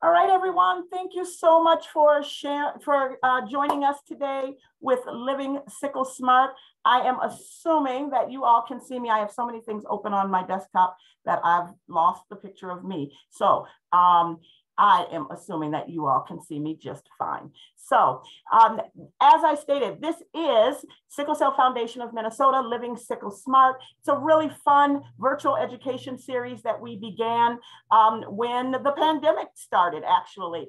All right, everyone. Thank you so much for joining us today with Living SickleSMART. I am assuming that you all can see me. I have so many things open on my desktop that I've lost the picture of me. So I am assuming that you all can see me just fine. So as I stated, this is Sickle Cell Foundation of Minnesota, Living SickleSMART. It's a really fun virtual education series that we began when the pandemic started, actually.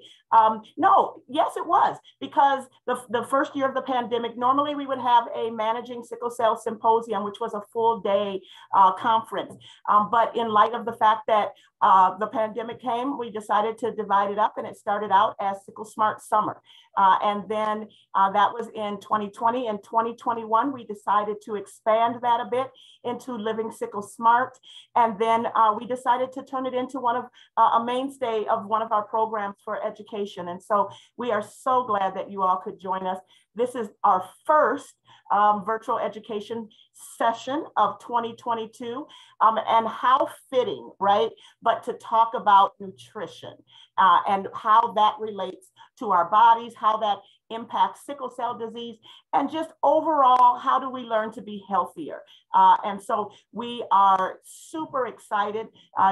Yes, it was, because the first year of the pandemic, normally we would have a Managing Sickle Cell Symposium, which was a full day conference. But in light of the fact that the pandemic came, we decided to divide it up, and it started out as SickleSMART Summer. And then that was in 2020. In 2021, we decided to expand that a bit into Living SickleSMART. And then we decided to turn it into a mainstay of one of our programs for education. And so we are so glad that you all could join us. This is our first virtual education session of 2022, and how fitting, right? But to talk about nutrition and how that relates to our bodies, how that impacts sickle cell disease, and just overall, how do we learn to be healthier? And so we are super excited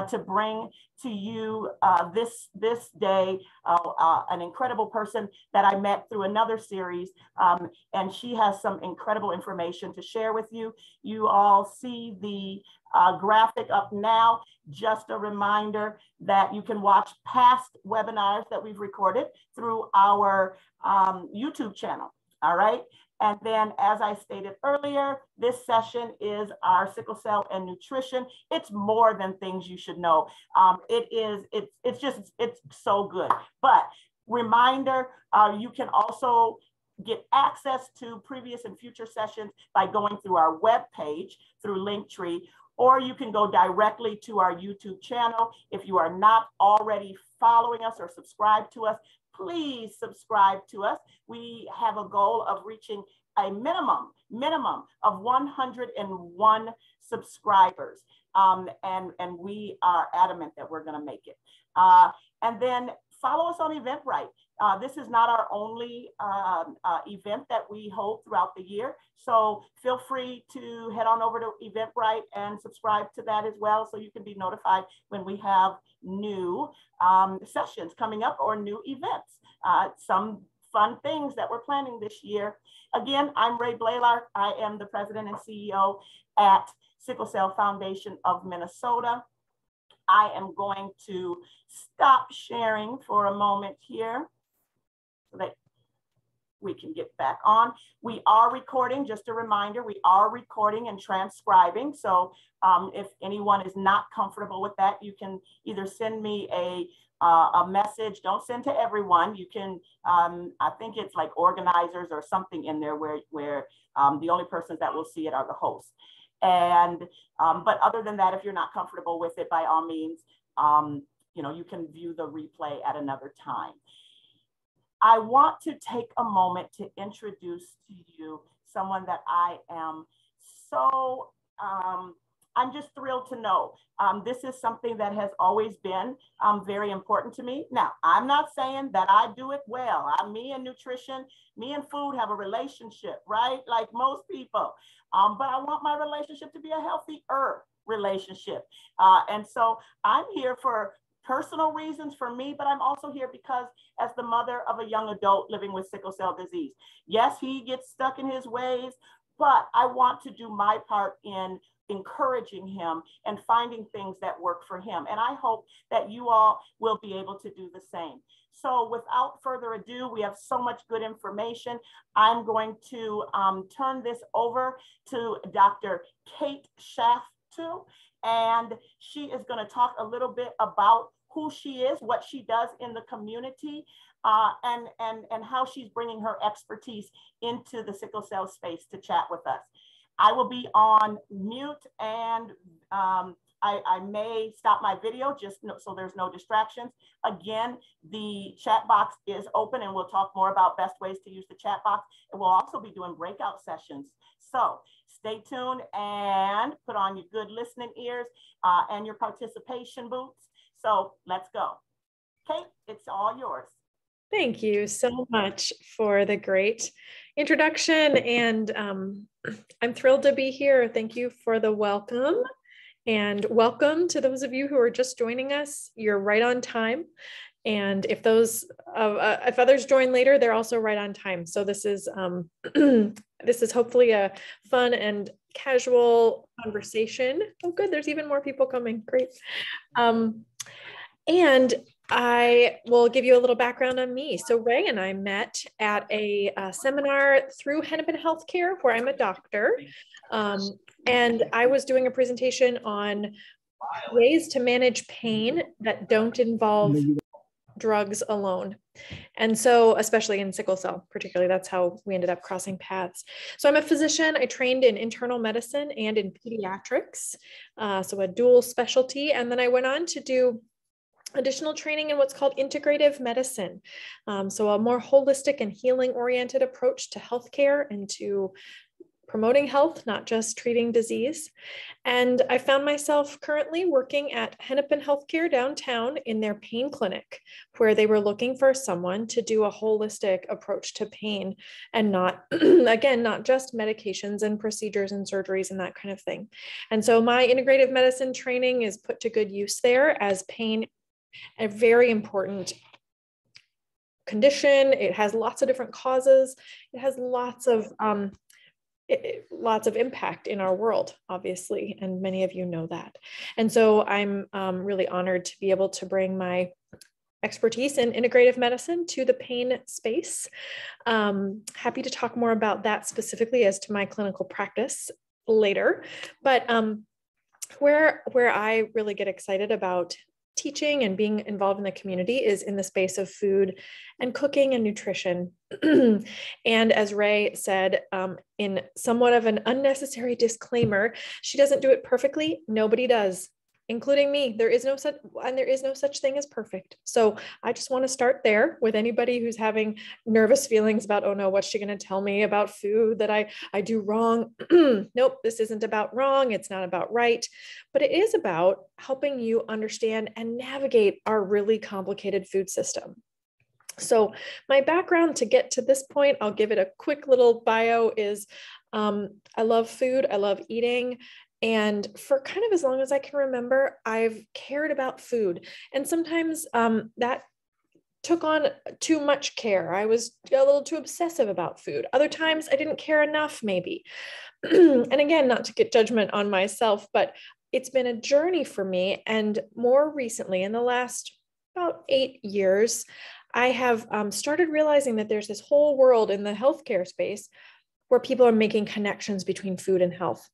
to bring to you this day an incredible person that I met through another series, and she has some incredible information to share with you. You all see the graphic up now. Just a reminder that you can watch past webinars that we've recorded through our YouTube channel. All right. And then, as I stated earlier, this session is our sickle cell and nutrition. It's more than things you should know. It's so good. But reminder, you can also get access to previous and future sessions by going through our webpage through Linktree, or you can go directly to our YouTube channel. If you are not already following us or subscribed to us, please subscribe to us. We have a goal of reaching a minimum of 101 subscribers. And we are adamant that we're gonna make it. And then follow us on Eventbrite. This is not our only event that we hold throughout the year. So feel free to head on over to Eventbrite and subscribe to that as well, so you can be notified when we have new sessions coming up or new events. Some fun things that we're planning this year. Again, I'm Ray Blaylar. I am the president and CEO at Sickle Cell Foundation of Minnesota. I am going to stop sharing for a moment here so that we can get back on. We are recording, just a reminder, we are recording and transcribing. So if anyone is not comfortable with that, you can either send me a message. Don't send to everyone. You can, I think it's like organizers or something in there where the only persons that will see it are the hosts. And, but other than that, if you're not comfortable with it, by all means, you can view the replay at another time. I want to take a moment to introduce to you someone that I am so, I'm just thrilled to know. This is something that has always been very important to me. Now, I'm not saying that I do it well. Me and nutrition, me and food have a relationship, right? Like most people. But I want my relationship to be a healthier relationship. And so I'm here for personal reasons for me, but I'm also here because as the mother of a young adult living with sickle cell disease, yes, he gets stuck in his ways, but I want to do my part in encouraging him and finding things that work for him. And I hope that you all will be able to do the same. So without further ado, we have so much good information. I'm going to turn this over to Dr. Kate Shafto, and she is going to talk a little bit about who she is, what she does in the community, and how she's bringing her expertise into the sickle cell space to chat with us. I will be on mute, and I may stop my video just so there's no distractions. Again, the chat box is open, and we'll talk more about best ways to use the chat box. And we'll also be doing breakout sessions. So stay tuned and put on your good listening ears and your participation boots. So let's go. Kate, it's all yours. Thank you so much for the great introduction, and I'm thrilled to be here. Thank you for the welcome, and welcome to those of you who are just joining us. You're right on time, and if others join later, they're also right on time. So this is this is hopefully a fun and casual conversation. Oh, good, there's even more people coming. Great. And I will give you a little background on me. So Ray and I met at a seminar through Hennepin Healthcare, where I'm a doctor. And I was doing a presentation on ways to manage pain that don't involve drugs alone. And so, especially in sickle cell, particularly, that's how we ended up crossing paths. So I'm a physician. I trained in internal medicine and in pediatrics, so a dual specialty. And then I went on to do additional training in what's called integrative medicine. So a more holistic and healing oriented approach to healthcare and to promoting health, not just treating disease. And I found myself currently working at Hennepin Healthcare downtown in their pain clinic, where they were looking for someone to do a holistic approach to pain and not, again, not just medications and procedures and surgeries and that kind of thing. And so my integrative medicine training is put to good use there, as pain, a very important condition. It has lots of different causes. It has lots of impact in our world, obviously, and many of you know that. And so I'm really honored to be able to bring my expertise in integrative medicine to the pain space. Happy to talk more about that specifically as to my clinical practice later. But where I really get excited about teaching and being involved in the community is in the space of food and cooking and nutrition. And as Ray said, in somewhat of an unnecessary disclaimer, she doesn't do it perfectly. Nobody does, including me. There is no such thing as perfect. So I just want to start there with anybody who's having nervous feelings about, oh no, what's she going to tell me about food that I do wrong? Nope, this isn't about wrong. It's not about right, but it is about helping you understand and navigate our really complicated food system. So my background to get to this point, I'll give it a quick little bio, is I love food. I love eating. And for kind of as long as I can remember, I've cared about food. And sometimes that took on too much care. I was a little too obsessive about food. Other times I didn't care enough, maybe. And again, not to get judgment on myself, but it's been a journey for me. And more recently, in the last about 8 years, I have started realizing that there's this whole world in the healthcare space where people are making connections between food and health.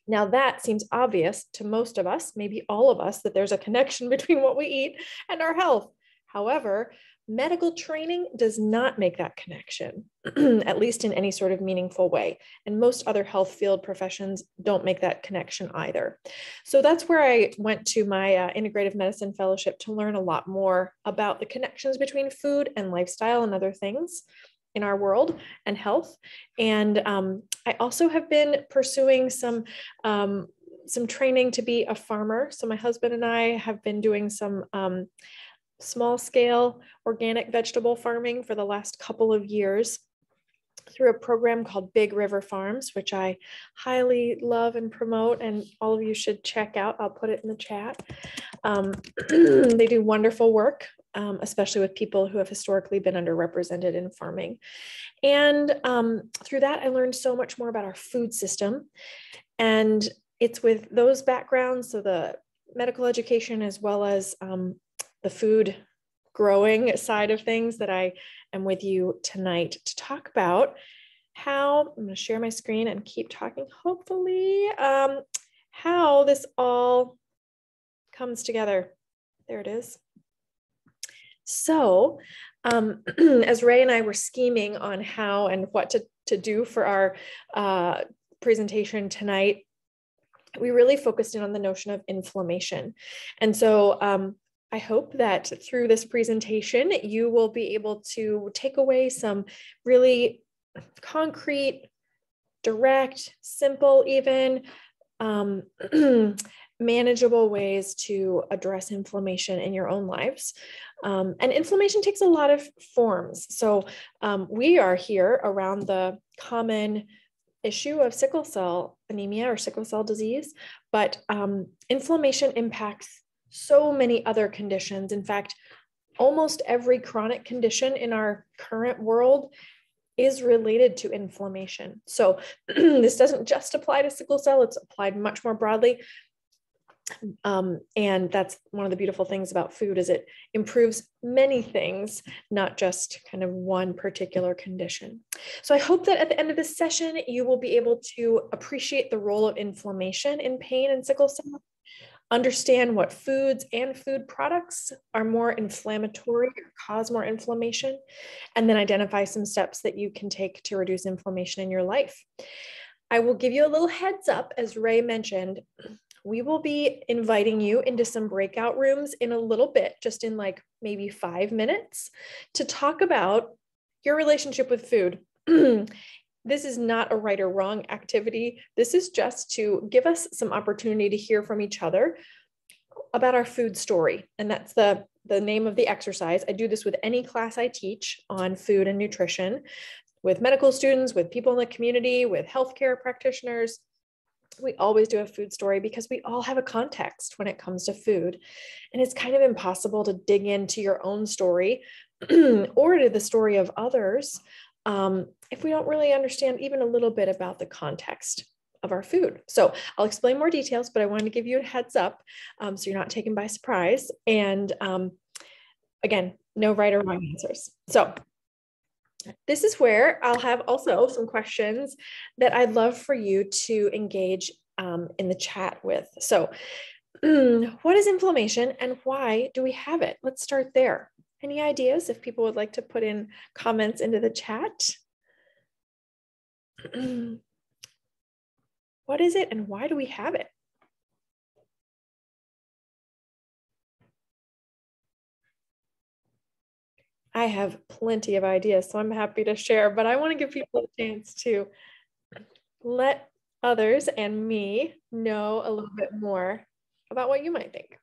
Now that seems obvious to most of us, maybe all of us, that there's a connection between what we eat and our health. However, medical training does not make that connection, at least in any sort of meaningful way. And most other health field professions don't make that connection either. So that's where I went to my integrative medicine fellowship to learn a lot more about the connections between food and lifestyle and other things in our world and health. And I also have been pursuing some training to be a farmer. So my husband and I have been doing some small scale organic vegetable farming for the last couple of years through a program called Big River Farms, which I highly love and promote, and all of you should check out. I'll put it in the chat. They do wonderful work, especially with people who have historically been underrepresented in farming. And through that, I learned so much more about our food system. And it's with those backgrounds, so the medical education as well as the food growing side of things, that I am with you tonight to talk about how, I'm going to share my screen and keep talking, hopefully, how this all comes together. There it is. So as Ray and I were scheming on how and what to do for our presentation tonight, we really focused in on the notion of inflammation. And so I hope that through this presentation, you will be able to take away some really concrete, direct, simple even manageable ways to address inflammation in your own lives. And inflammation takes a lot of forms. So we are here around the common issue of sickle cell anemia or sickle cell disease, but inflammation impacts so many other conditions. In fact, almost every chronic condition in our current world is related to inflammation. So this doesn't just apply to sickle cell, it's applied much more broadly. And that's one of the beautiful things about food is it improves many things, not just kind of one particular condition. So I hope that at the end of this session, you will be able to appreciate the role of inflammation in pain and sickle cell, understand what foods and food products are more inflammatory or cause more inflammation, and then identify some steps that you can take to reduce inflammation in your life. I will give you a little heads up, as Ray mentioned, we will be inviting you into some breakout rooms in a little bit, just in like maybe 5 minutes, to talk about your relationship with food. This is not a right or wrong activity. This is just to give us some opportunity to hear from each other about our food story. And that's the name of the exercise. I do this with any class I teach on food and nutrition, with medical students, with people in the community, with healthcare practitioners. We always do a food story because we all have a context when it comes to food. And it's kind of impossible to dig into your own story or to the story of others if we don't really understand even a little bit about the context of our food. So I'll explain more details, but I wanted to give you a heads up so you're not taken by surprise. And again, no right or wrong answers. So this is where I'll have also some questions that I'd love for you to engage in the chat with. So what is inflammation and why do we have it? Let's start there. Any ideas if people would like to put in comments into the chat? What is it and why do we have it? I have plenty of ideas, so I'm happy to share, but I want to give people a chance to let others and me know a little bit more about what you might think.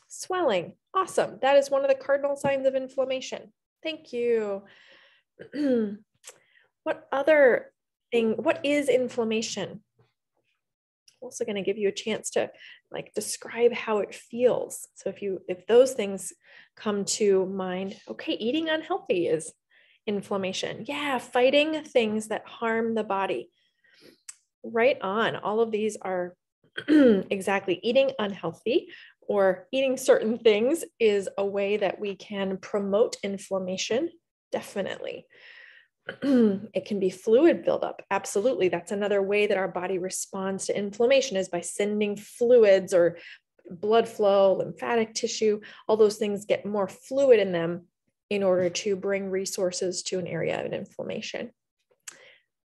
Swelling, awesome. That is one of the cardinal signs of inflammation. Thank you. What is inflammation? Also going to give you a chance to like describe how it feels. So if those things come to mind, okay, eating unhealthy is inflammation. Yeah, fighting things that harm the body. Right on. All of these are exactly eating unhealthy or eating certain things is a way that we can promote inflammation. Definitely. It can be fluid buildup. Absolutely. That's another way that our body responds to inflammation is by sending fluids or blood flow, lymphatic tissue, all those things get more fluid in them in order to bring resources to an area of inflammation.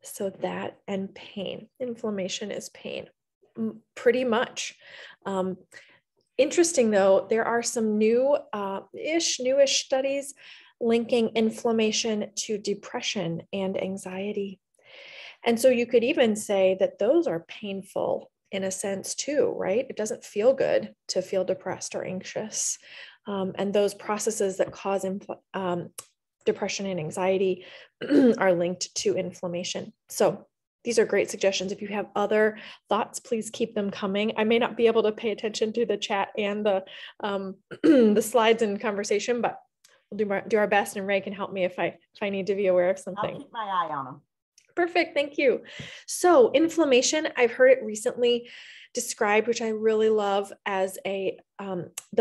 So that and pain. Inflammation is pain, pretty much. Interesting though, there are some newish studies linking inflammation to depression and anxiety. And so you could even say that those are painful in a sense too, right? It doesn't feel good to feel depressed or anxious. And those processes that cause depression and anxiety are linked to inflammation. So these are great suggestions. If you have other thoughts, please keep them coming. I may not be able to pay attention to the chat and the slides and conversation, but we'll do our best, and Ray can help me if I need to be aware of something. I'll keep my eye on them. Perfect, thank you. So inflammation, I've heard it recently described, which I really love, as the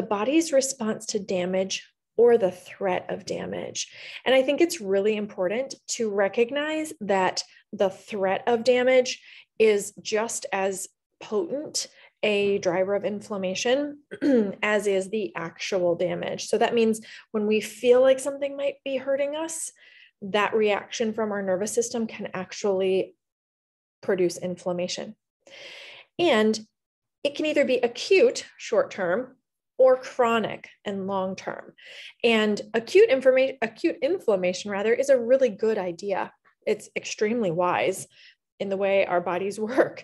body's response to damage or the threat of damage. And I think it's really important to recognize that the threat of damage is just as potent a driver of inflammation as is the actual damage. So that means when we feel like something might be hurting us, that reaction from our nervous system can actually produce inflammation. And it can either be acute, short-term, or chronic and long-term. And acute inflammation is a really good idea. It's extremely wise in the way our bodies work.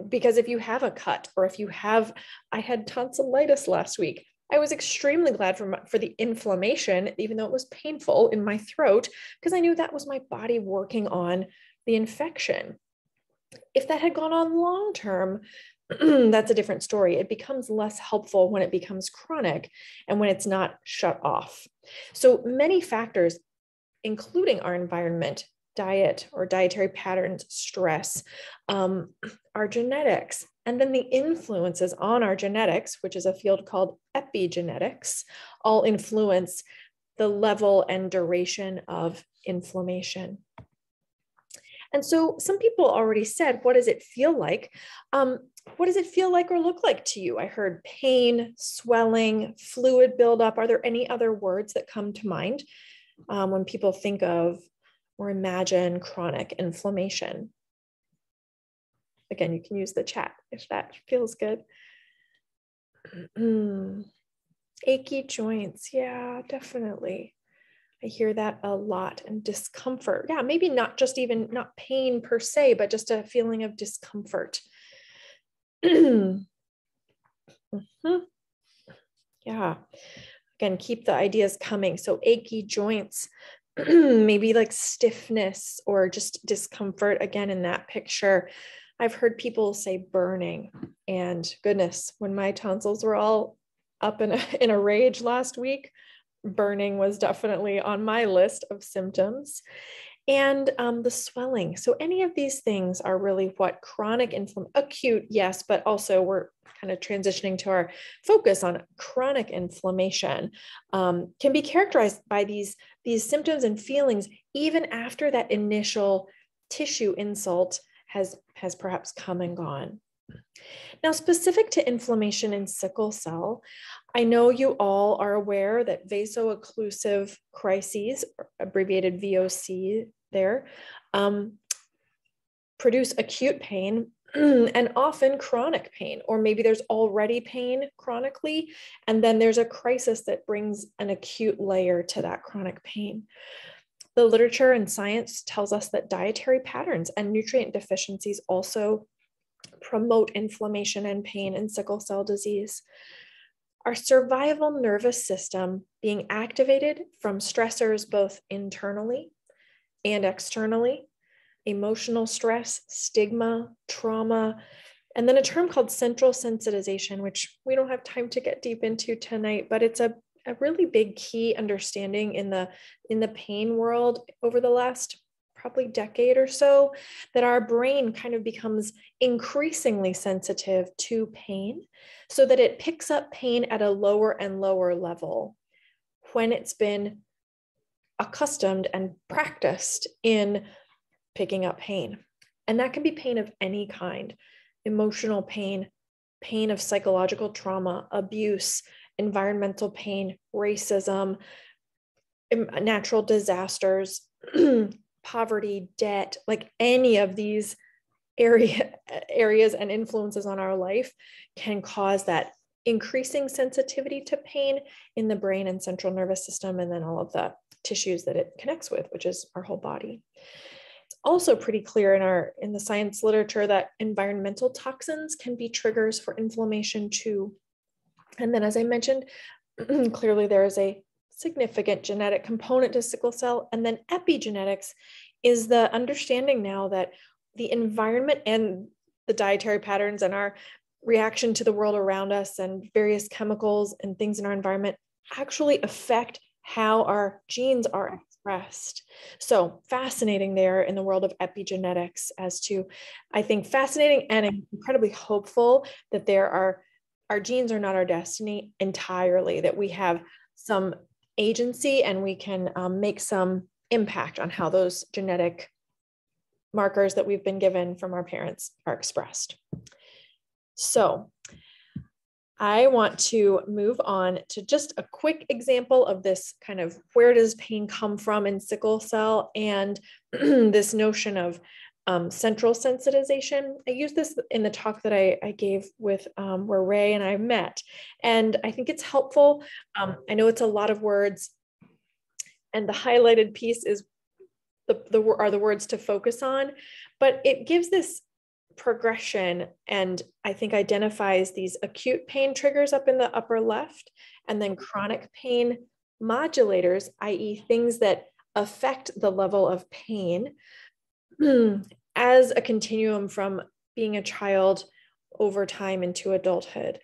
Because if you have a cut, or if you have, I had tonsillitis last week. I was extremely glad for the inflammation, even though it was painful in my throat, because I knew that was my body working on the infection. If that had gone on long term, that's a different story. It becomes less helpful when it becomes chronic and when it's not shut off. So many factors, including our environment, diet or dietary patterns, stress, our genetics, and then the influences on our genetics, which is a field called epigenetics, all influence the level and duration of inflammation. And so some people already said, what does it feel like? What does it feel like or look like to you? I heard pain, swelling, fluid buildup. Are there any other words that come to mind when people think of or imagine chronic inflammation? Again, you can use the chat if that feels good. Achy joints. Yeah, definitely. I hear that a lot. And discomfort. Yeah, maybe not pain per se, but just a feeling of discomfort. Yeah. Again, keep the ideas coming. So achy joints, maybe like stiffness or just discomfort. Again, in that picture, I've heard people say burning, and goodness, when my tonsils were all up in a rage last week, burning was definitely on my list of symptoms. And the swelling. So any of these things are really what chronic inflammation, acute, yes, but also we're kind of transitioning to our focus on chronic inflammation, can be characterized by these symptoms and feelings even after that initial tissue insult has perhaps come and gone. Now, specific to inflammation in sickle cell, I know you all are aware that vaso-occlusive crises, abbreviated VOC there, produce acute pain and often chronic pain, or maybe there's already pain chronically, and then there's a crisis that brings an acute layer to that chronic pain. The literature and science tells us that dietary patterns and nutrient deficiencies also promote inflammation and pain in sickle cell disease. Our survival nervous system being activated from stressors both internally and externally, emotional stress, stigma, trauma, and then a term called central sensitization, which we don't have time to get deep into tonight, but it's a really big key understanding in the pain world over the last probably decade or so, that our brain kind of becomes increasingly sensitive to pain so that it picks up pain at a lower and lower level when it's been accustomed and practiced in picking up pain. And that can be pain of any kind: emotional pain, pain of psychological trauma, abuse, environmental pain, racism, natural disasters, poverty, debt, like any of these areas and influences on our life can cause that increasing sensitivity to pain in the brain and central nervous system, and then all of the tissues that it connects with, which is our whole body. It's also pretty clear in the science literature that environmental toxins can be triggers for inflammation too. And then, as I mentioned, clearly there is a significant genetic component to sickle cell. And then epigenetics is the understanding now that the environment and the dietary patterns and our reaction to the world around us and various chemicals and things in our environment actually affect how our genes are expressed. So fascinating there in the world of epigenetics, as to, I think, fascinating and incredibly hopeful that our genes are not our destiny entirely, that we have some agency and we can make some impact on how those genetic markers that we've been given from our parents are expressed. So I want to move on to just a quick example of this kind of where does pain come from in sickle cell, and this notion of central sensitization. I used this in the talk that I gave with where Ray and I met, and I think it's helpful. I know it's a lot of words, and the highlighted piece is are the words to focus on, but it gives this progression, and I think identifies these acute pain triggers up in the upper left, and then chronic pain modulators, i.e. things that affect the level of pain as a continuum from being a child over time into adulthood.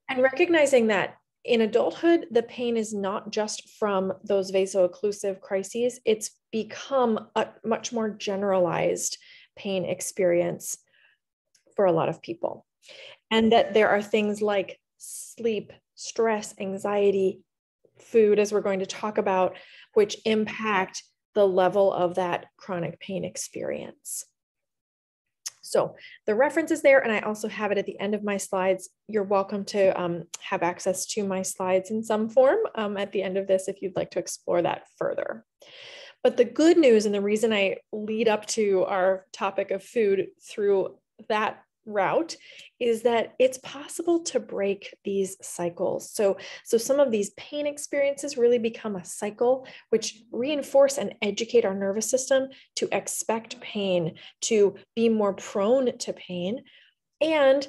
And recognizing that in adulthood, the pain is not just from those vaso-occlusive crises, it's become a much more generalized pain experience for a lot of people. And that there are things like sleep, stress, anxiety, food, as we're going to talk about, which impact the level of that chronic pain experience. So the reference is there, and I also have it at the end of my slides. You're welcome to have access to my slides in some form at the end of this if you'd like to explore that further. But the good news, and the reason I lead up to our topic of food through that route, is that it's possible to break these cycles. So some of these pain experiences really become a cycle, which reinforce and educate our nervous system to expect pain, to be more prone to pain. And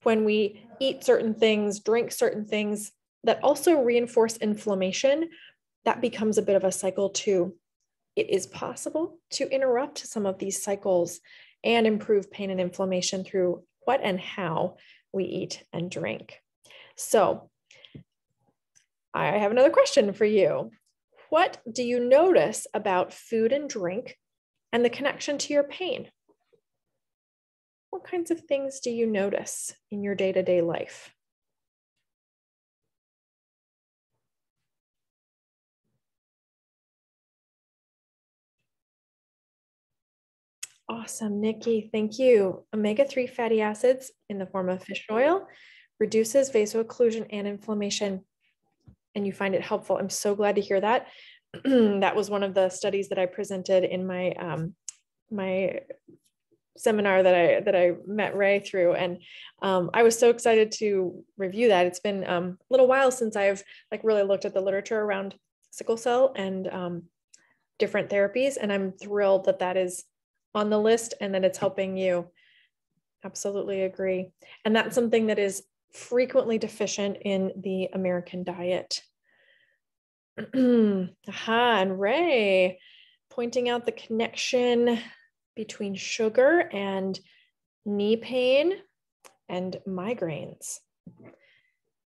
when we eat certain things, drink certain things that also reinforce inflammation, that becomes a bit of a cycle too. It is possible to interrupt some of these cycles and improve pain and inflammation through what and how we eat and drink. So I have another question for you. What do you notice about food and drink and the connection to your pain? What kinds of things do you notice in your day-to-day life? Awesome, Nikki, thank you. Omega-3 fatty acids in the form of fish oil reduces vaso-occlusion and inflammation, and you find it helpful. I'm so glad to hear that. That was one of the studies that I presented in my my seminar that I met Ray through, and I was so excited to review that. It's been a little while since I've really looked at the literature around sickle cell and different therapies, and I'm thrilled that that is on the list and that it's helping you. Absolutely agree. And that's something that is frequently deficient in the American diet. Aha, and Ray pointing out the connection between sugar and knee pain and migraines.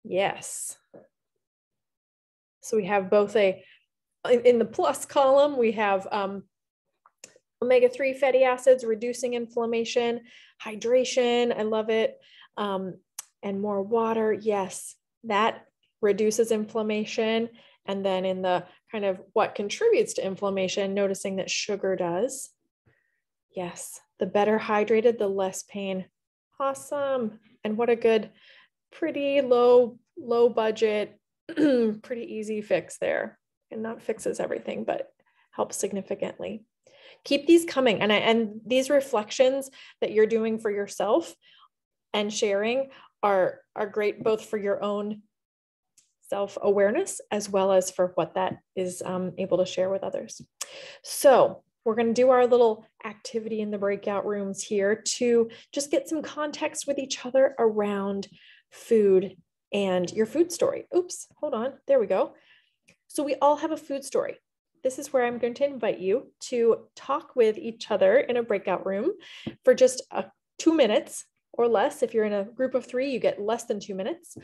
Yes. So we have both in the plus column, we have omega-3 fatty acids, reducing inflammation, hydration, I love it, and more water. Yes, that reduces inflammation. And then in the kind of what contributes to inflammation, noticing that sugar does. Yes, the better hydrated, the less pain. Awesome. And what a good, pretty low budget, pretty easy fix there. And that fixes everything, but helps significantly. Keep these coming. And these reflections that you're doing for yourself and sharing are great, both for your own self-awareness as well as for what that is able to share with others. So we're going to do our little activity in the breakout rooms here to just get some context with each other around food and your food story. Oops, hold on. There we go. So we all have a food story. This is where I'm going to invite you to talk with each other in a breakout room for just 2 minutes or less. If you're in a group of 3, you get less than 2 minutes.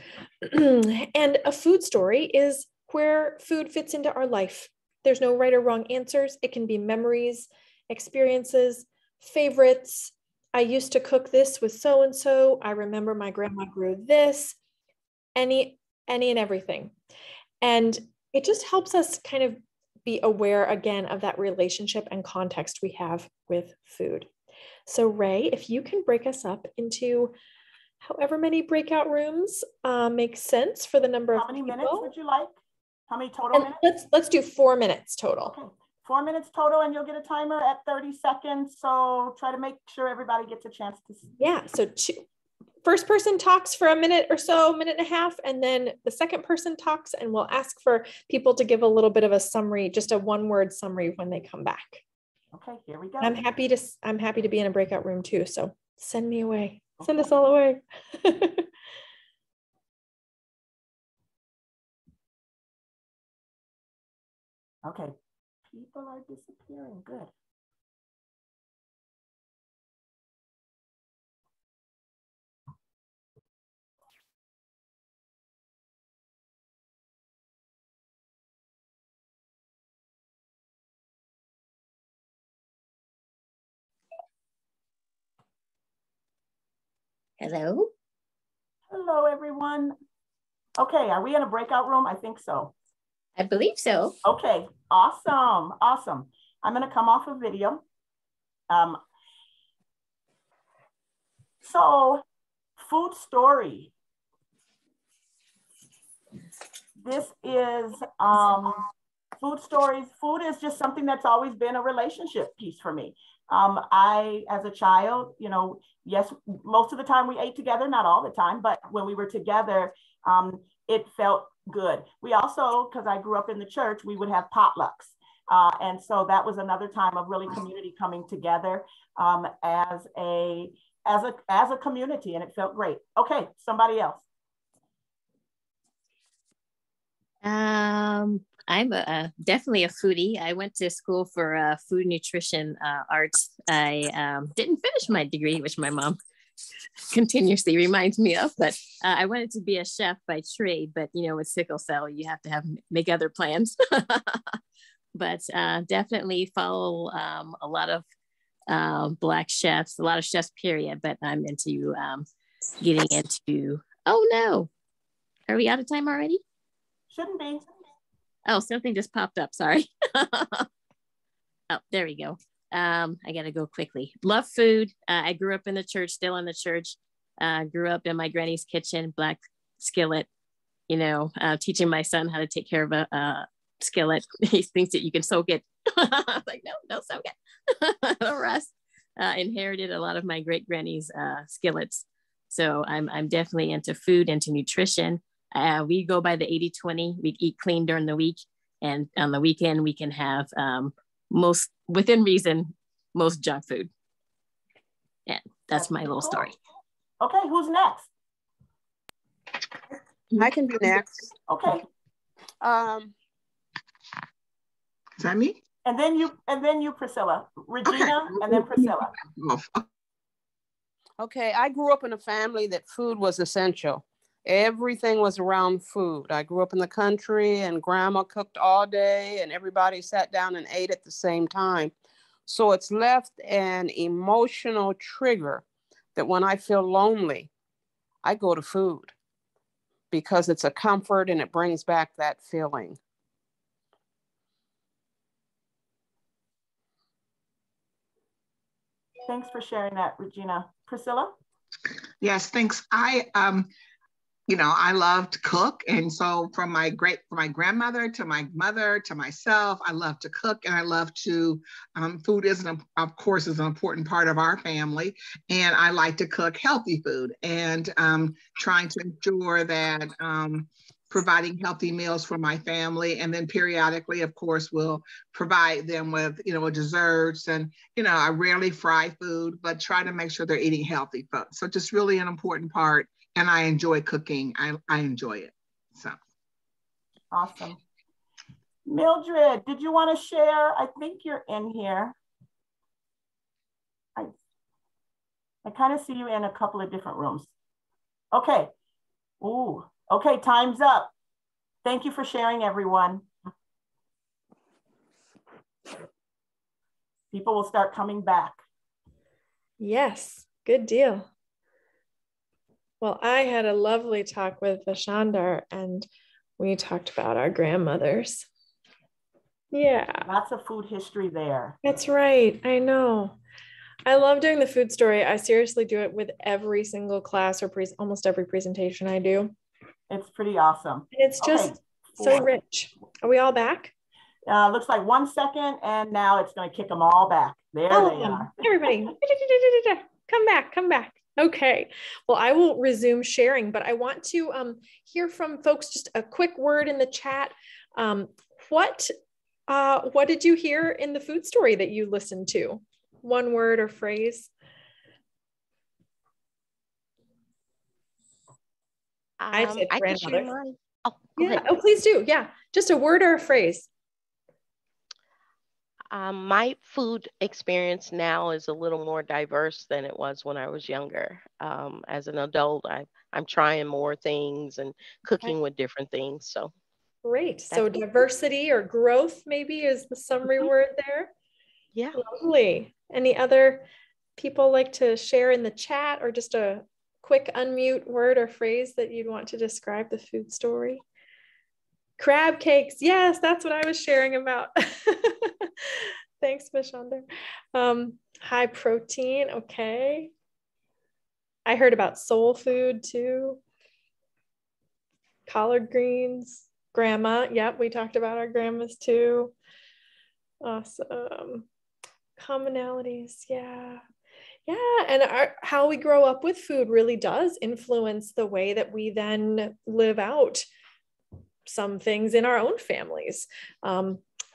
And a food story is where food fits into our life. There's no right or wrong answers. It can be memories, experiences, favorites. I used to cook this with so-and-so. I remember my grandma grew this, any and everything. And it just helps us kind of be aware again of that relationship and context we have with food. So Ray, if you can break us up into however many breakout rooms makes sense for the number of people. How many minutes would you like? How many total minutes? Let's do 4 minutes total. Okay, 4 minutes total, and you'll get a timer at 30 seconds. So try to make sure everybody gets a chance to see. Yeah, so first person talks for a minute or so, minute and a half, and then the second person talks, and we'll ask for people to give a little bit of a summary, just a one-word summary when they come back. Okay, here we go. I'm happy to be in a breakout room too. So Send me away. Send us all away. Okay, people are disappearing. Good. Hello? Hello, everyone. Okay, are we in a breakout room? I think so. I believe so. Okay, awesome, awesome. I'm gonna come off of video. So, food story. This is food stories. Food is just something that's always been a relationship piece for me. I, as a child, you know, yes, most of the time we ate together, not all the time, but when we were together, it felt good. We also, because I grew up in the church, we would have potlucks. And so that was another time of really community coming together as a community, and it felt great. Okay, somebody else. I'm definitely a foodie. I went to school for food nutrition arts. I didn't finish my degree, which my mom continuously reminds me of, but I wanted to be a chef by trade, but you know, with sickle cell, you have to make other plans. But definitely follow a lot of Black chefs, a lot of chefs, period, but I'm into getting into, oh no, are we out of time already? Shouldn't be. Oh, something just popped up. Sorry. Oh, there we go. I got to go quickly. Love food. I grew up in the church, still in the church. Grew up in my granny's kitchen, black skillet, you know, teaching my son how to take care of a skillet. He thinks that you can soak it. I'm like, no, soak it. The rest. Inherited a lot of my great granny's skillets. So I'm definitely into food, into nutrition. We go by the 80-20. We eat clean during the week, and on the weekend we can have most, within reason, most junk food. Yeah, that's my little story. Okay, who's next? I can be next. Okay. Is that me? And then you, Priscilla. Regina, okay. And then Priscilla. Okay, I grew up in a family that food was essential. Everything was around food. I grew up in the country and grandma cooked all day and everybody sat down and ate at the same time. So it's left an emotional trigger that when I feel lonely, I go to food because it's a comfort and it brings back that feeling. Thanks for sharing that, Regina. Priscilla? Yes, thanks. I love to cook. And so from my grandmother to my mother to myself, I love to cook and I love to, food is, of course, is an important part of our family. And I like to cook healthy food and trying to ensure that providing healthy meals for my family. And then periodically, of course, we'll provide them with, desserts. And, I rarely fry food, but try to make sure they're eating healthy food. So just really an important part. And I enjoy cooking. I enjoy it. So. Awesome. Mildred, did you want to share? I think you're in here. I kind of see you in a couple of different rooms. Okay. Ooh, okay, time's up. Thank you for sharing, everyone. People will start coming back. Yes, good deal. Well, I had a lovely talk with Vashandar and we talked about our grandmothers. Yeah. Lots of food history there. That's right. I know. I love doing the food story. I seriously do it with every single class or almost every presentation I do. It's pretty awesome. And it's just so rich. Are we all back? Looks like 1 second and now it's going to kick them all back. There they are. Everybody, come back. Okay, well, I will resume sharing, but I want to hear from folks, just a quick word in the chat. What did you hear in the food story that you listened to? One word or phrase? I said I can share grandmother. mine. Oh, go Yeah. ahead. Oh, please do. Yeah. Just a word or a phrase. My food experience now is a little more diverse than it was when I was younger. As an adult, I'm trying more things and cooking Okay. with different things. So Great. So that's diversity or growth maybe is the summary word there. yeah. Lovely. Any other people like to share in the chat, or just a quick unmute word or phrase that you'd want to describe the food story? Crab cakes. Yes, that's what I was sharing about. Thanks, Ms. Shonder. High protein. Okay. I heard about soul food too. Collard greens. Grandma. Yep, we talked about our grandmas too. Awesome. Commonalities. Yeah. Yeah. And how we grow up with food really does influence the way that we then live out some things in our own families.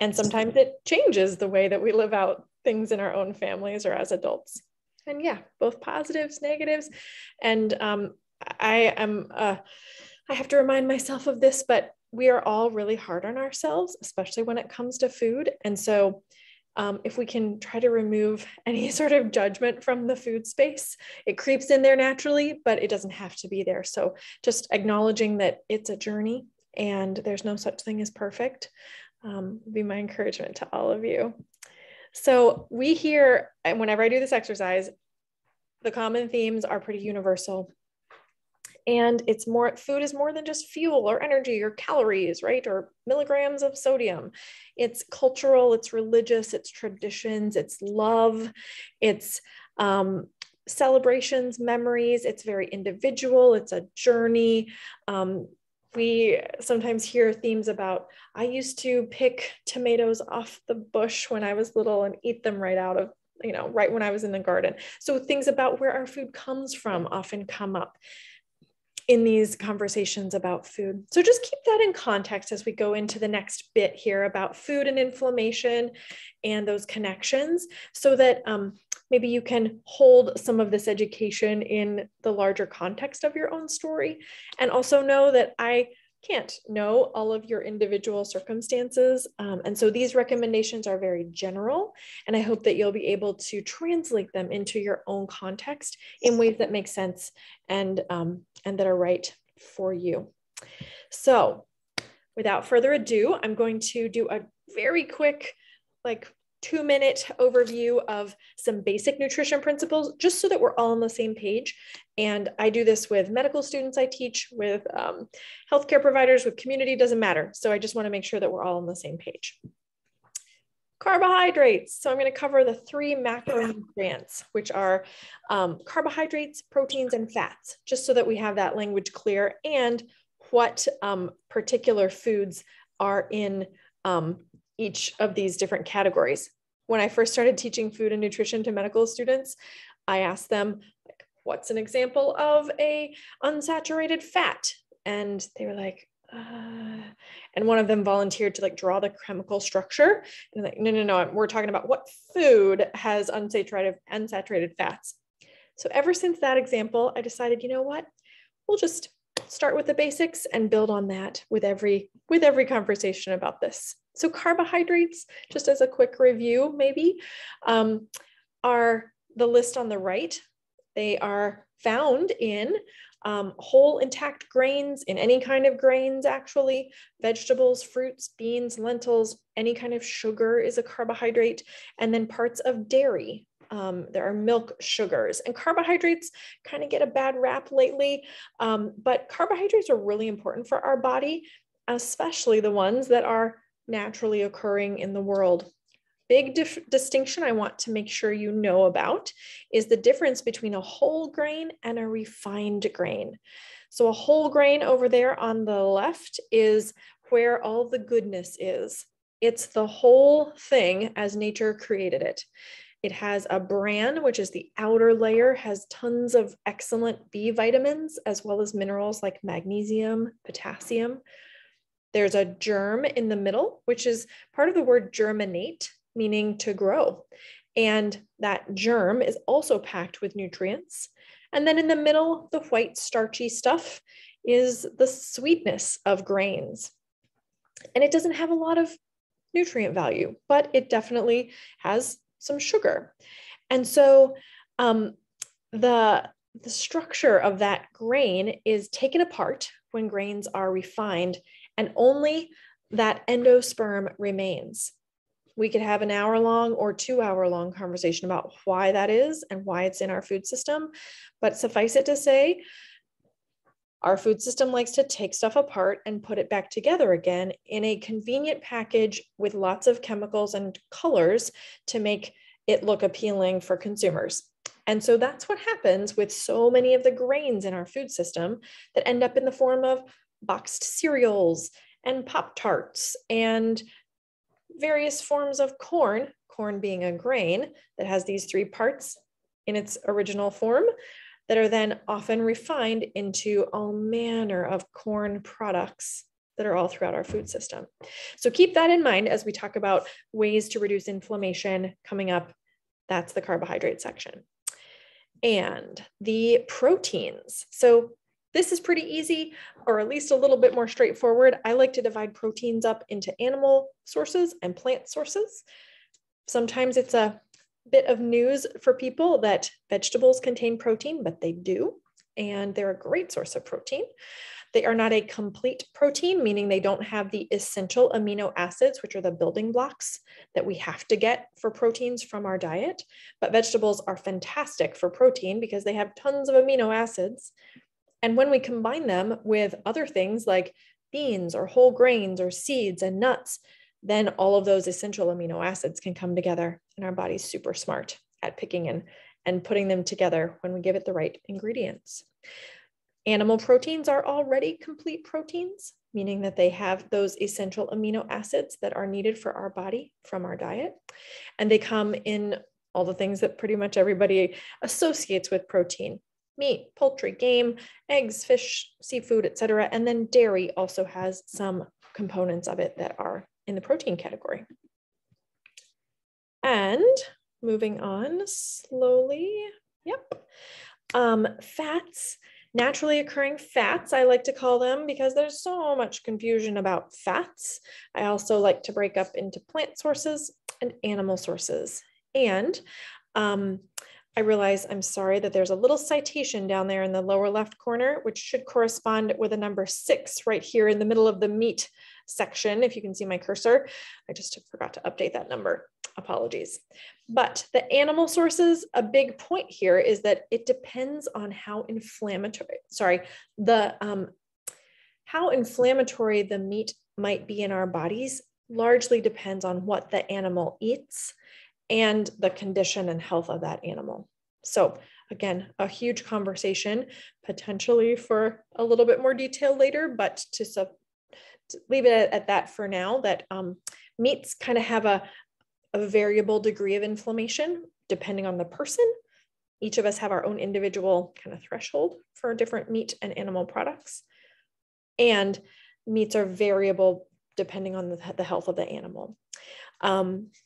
And sometimes it changes the way that we live out things in our own families or as adults. And yeah, both positives, negatives. And I have to remind myself of this, but we are all really hard on ourselves, especially when it comes to food. And so if we can try to remove any sort of judgment from the food space, it creeps in there naturally, but it doesn't have to be there. So just acknowledging that it's a journey and there's no such thing as perfect would be my encouragement to all of you. So we hear, and whenever I do this exercise, the common themes are pretty universal. And it's more, food is more than just fuel or energy or calories, right? Or milligrams of sodium. It's cultural, it's religious, it's traditions, it's love, it's celebrations, memories. It's very individual, it's a journey. We sometimes hear themes about, I used to pick tomatoes off the bush when I was little and eat them right out of, right when I was in the garden. So things about where our food comes from often come up in these conversations about food. So just keep that in context as we go into the next bit here about food and inflammation and those connections, so that maybe you can hold some of this education in the larger context of your own story. And also know that I can't know all of your individual circumstances. And so these recommendations are very general, and I hope that you'll be able to translate them into your own context in ways that make sense and that are right for you. So without further ado, I'm going to do a very quick, 2-minute overview of some basic nutrition principles, just so that we're all on the same page. And I do this with medical students I teach, with healthcare providers, with community, doesn't matter. So I just want to make sure that we're all on the same page. Carbohydrates. So I'm going to cover the 3 macronutrients, which are carbohydrates, proteins, and fats, just so that we have that language clear, and what particular foods are in each of these different categories. When I first started teaching food and nutrition to medical students, I asked them, what's an example of a unsaturated fat? And they were like, and one of them volunteered to draw the chemical structure. And like, no, we're talking about what food has unsaturated fats. So ever since that example, I decided, you know what, we'll just start with the basics and build on that with every conversation about this. So carbohydrates, just as a quick review, maybe, are the list on the right. They are found in whole intact grains, in any kind of grains, actually, vegetables, fruits, beans, lentils, any kind of sugar is a carbohydrate, and then parts of dairy. There are milk sugars, and carbohydrates kind of get a bad rap lately, but carbohydrates are really important for our body, especially the ones that are naturally occurring in the world. Big distinction I want to make sure you know about is the difference between a whole grain and a refined grain. So a whole grain over there on the left is where all the goodness is. It's the whole thing as nature created it. It has a bran, which is the outer layer, has tons of excellent B vitamins, as well as minerals like magnesium, potassium. There's a germ in the middle, which is part of the word germinate, meaning to grow. And that germ is also packed with nutrients. And then in the middle, the white starchy stuff is the sweetness of grains. And it doesn't have a lot of nutrient value, but it definitely has some sugar. And so the structure of that grain is taken apart when grains are refined, and only that endosperm remains. We could have an hour-long or 2-hour-long conversation about why that is and why it's in our food system. But suffice it to say, our food system likes to take stuff apart and put it back together again in a convenient package with lots of chemicals and colors to make it look appealing for consumers. And so that's what happens with so many of the grains in our food system that end up in the form of boxed cereals and Pop-Tarts and various forms of corn, corn being a grain that has these 3 parts in its original form, that are then often refined into all manner of corn products that are all throughout our food system. So keep that in mind as we talk about ways to reduce inflammation coming up. That's the carbohydrate section. And the proteins. So this is pretty easy, or at least a little bit more straightforward. I like to divide proteins up into animal sources and plant sources. Sometimes it's a bit of news for people that vegetables contain protein, but they do, and they're a great source of protein. They are not a complete protein, meaning they don't have the essential amino acids, which are the building blocks that we have to get for proteins from our diet. But vegetables are fantastic for protein because they have tons of amino acids. And when we combine them with other things like beans or whole grains or seeds and nuts, then all of those essential amino acids can come together, and our body's super smart at picking and putting them together when we give it the right ingredients. Animal proteins are already complete proteins, meaning that they have those essential amino acids that are needed for our body from our diet. And they come in all the things that pretty much everybody associates with protein: meat, poultry, game, eggs, fish, seafood, etc. And then dairy also has some components of it that are in the protein category. And moving on slowly, fats, naturally occurring fats, I like to call them, because there's so much confusion about fats. I also like to break up into plant sources and animal sources. And I realize, I'm sorry, that there's a little citation down there in the lower left corner, which should correspond with a number 6 right here in the middle of the meat section. If you can see my cursor, I just forgot to update that number. Apologies. But the animal sources, a big point here is that it depends on how inflammatory the meat might be in our bodies largely depends on what the animal eats and the condition and health of that animal. So again, a huge conversation, potentially for a little bit more detail later, but to leave it at that for now, that meats kind of have a variable degree of inflammation depending on the person. Each of us have our own individual kind of threshold for different meat and animal products. And meats are variable depending on the health of the animal.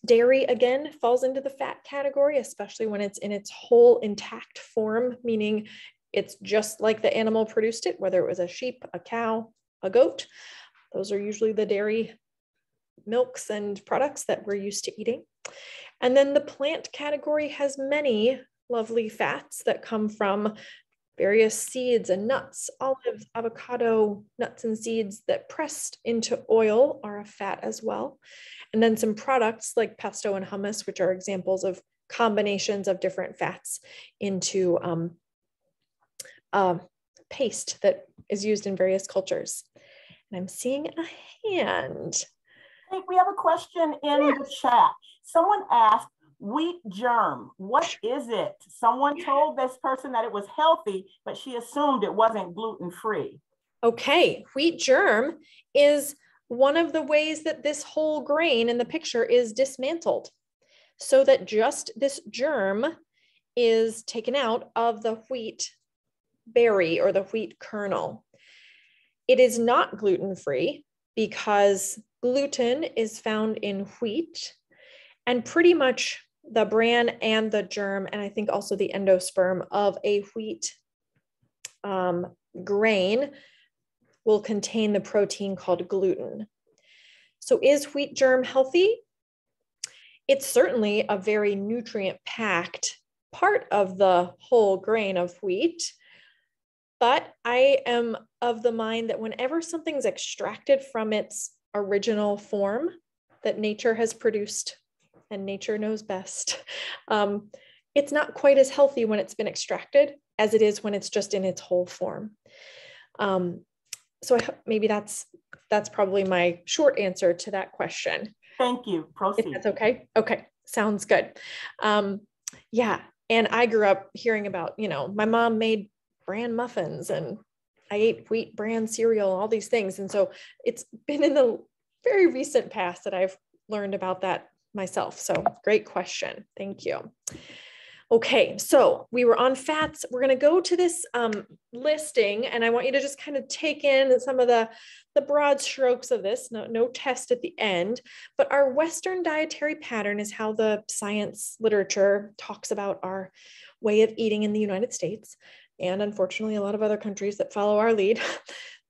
Dairy, again, falls into the fat category, especially when it's in its whole intact form, meaning it's just like the animal produced it, whether it was a sheep, a cow, a goat. Those are usually the dairy milks and products that we're used to eating. And then the plant category has many lovely fats that come from various seeds and nuts, olives, avocado, nuts and seeds that pressed into oil are a fat as well. And then some products like pesto and hummus, which are examples of combinations of different fats into paste that is used in various cultures. And I'm seeing a hand. I think we have a question in the chat. Someone asked, wheat germ, what is it? Someone told this person that it was healthy, but she assumed it wasn't gluten-free. Okay, wheat germ is one of the ways that this whole grain in the picture is dismantled, so that just this germ is taken out of the wheat berry or the wheat kernel. It is not gluten-free because gluten is found in wheat, and pretty much the bran and the germ, and I think also the endosperm of a wheat grain will contain the protein called gluten. So is wheat germ healthy? It's certainly a very nutrient-packed part of the whole grain of wheat, but I am of the mind that whenever something's extracted from its original form that nature has produced, and nature knows best, it's not quite as healthy when it's been extracted as it is when it's just in its whole form. So I hope maybe that's probably my short answer to that question. Thank you. Proceed. If that's okay. Okay. Sounds good. Yeah. And I grew up hearing about, my mom made bran muffins and I ate wheat bran cereal, all these things. And so it's been in the very recent past that I've learned about that myself. So great question. Thank you. Okay, so we were on fats. We're going to go to this listing, and I want you to just kind of take in some of the broad strokes of this. No test at the end, but our Western dietary pattern is how the science literature talks about our way of eating in the United States, and unfortunately a lot of other countries that follow our lead.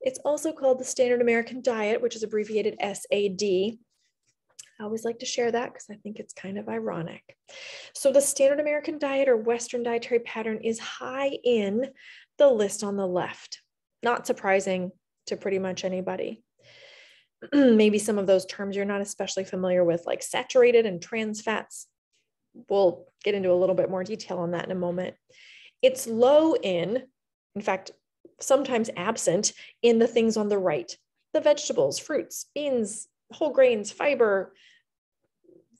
It's also called the Standard American Diet, which is abbreviated SAD. I always like to share that because I think it's kind of ironic. So the Standard American Diet or Western dietary pattern is high in the list on the left. Not surprising to pretty much anybody. Maybe some of those terms you're not especially familiar with, like saturated and trans fats. We'll get into a little bit more detail on that in a moment. It's low in fact, sometimes absent in the things on the right. The vegetables, fruits, beans, whole grains, fiber,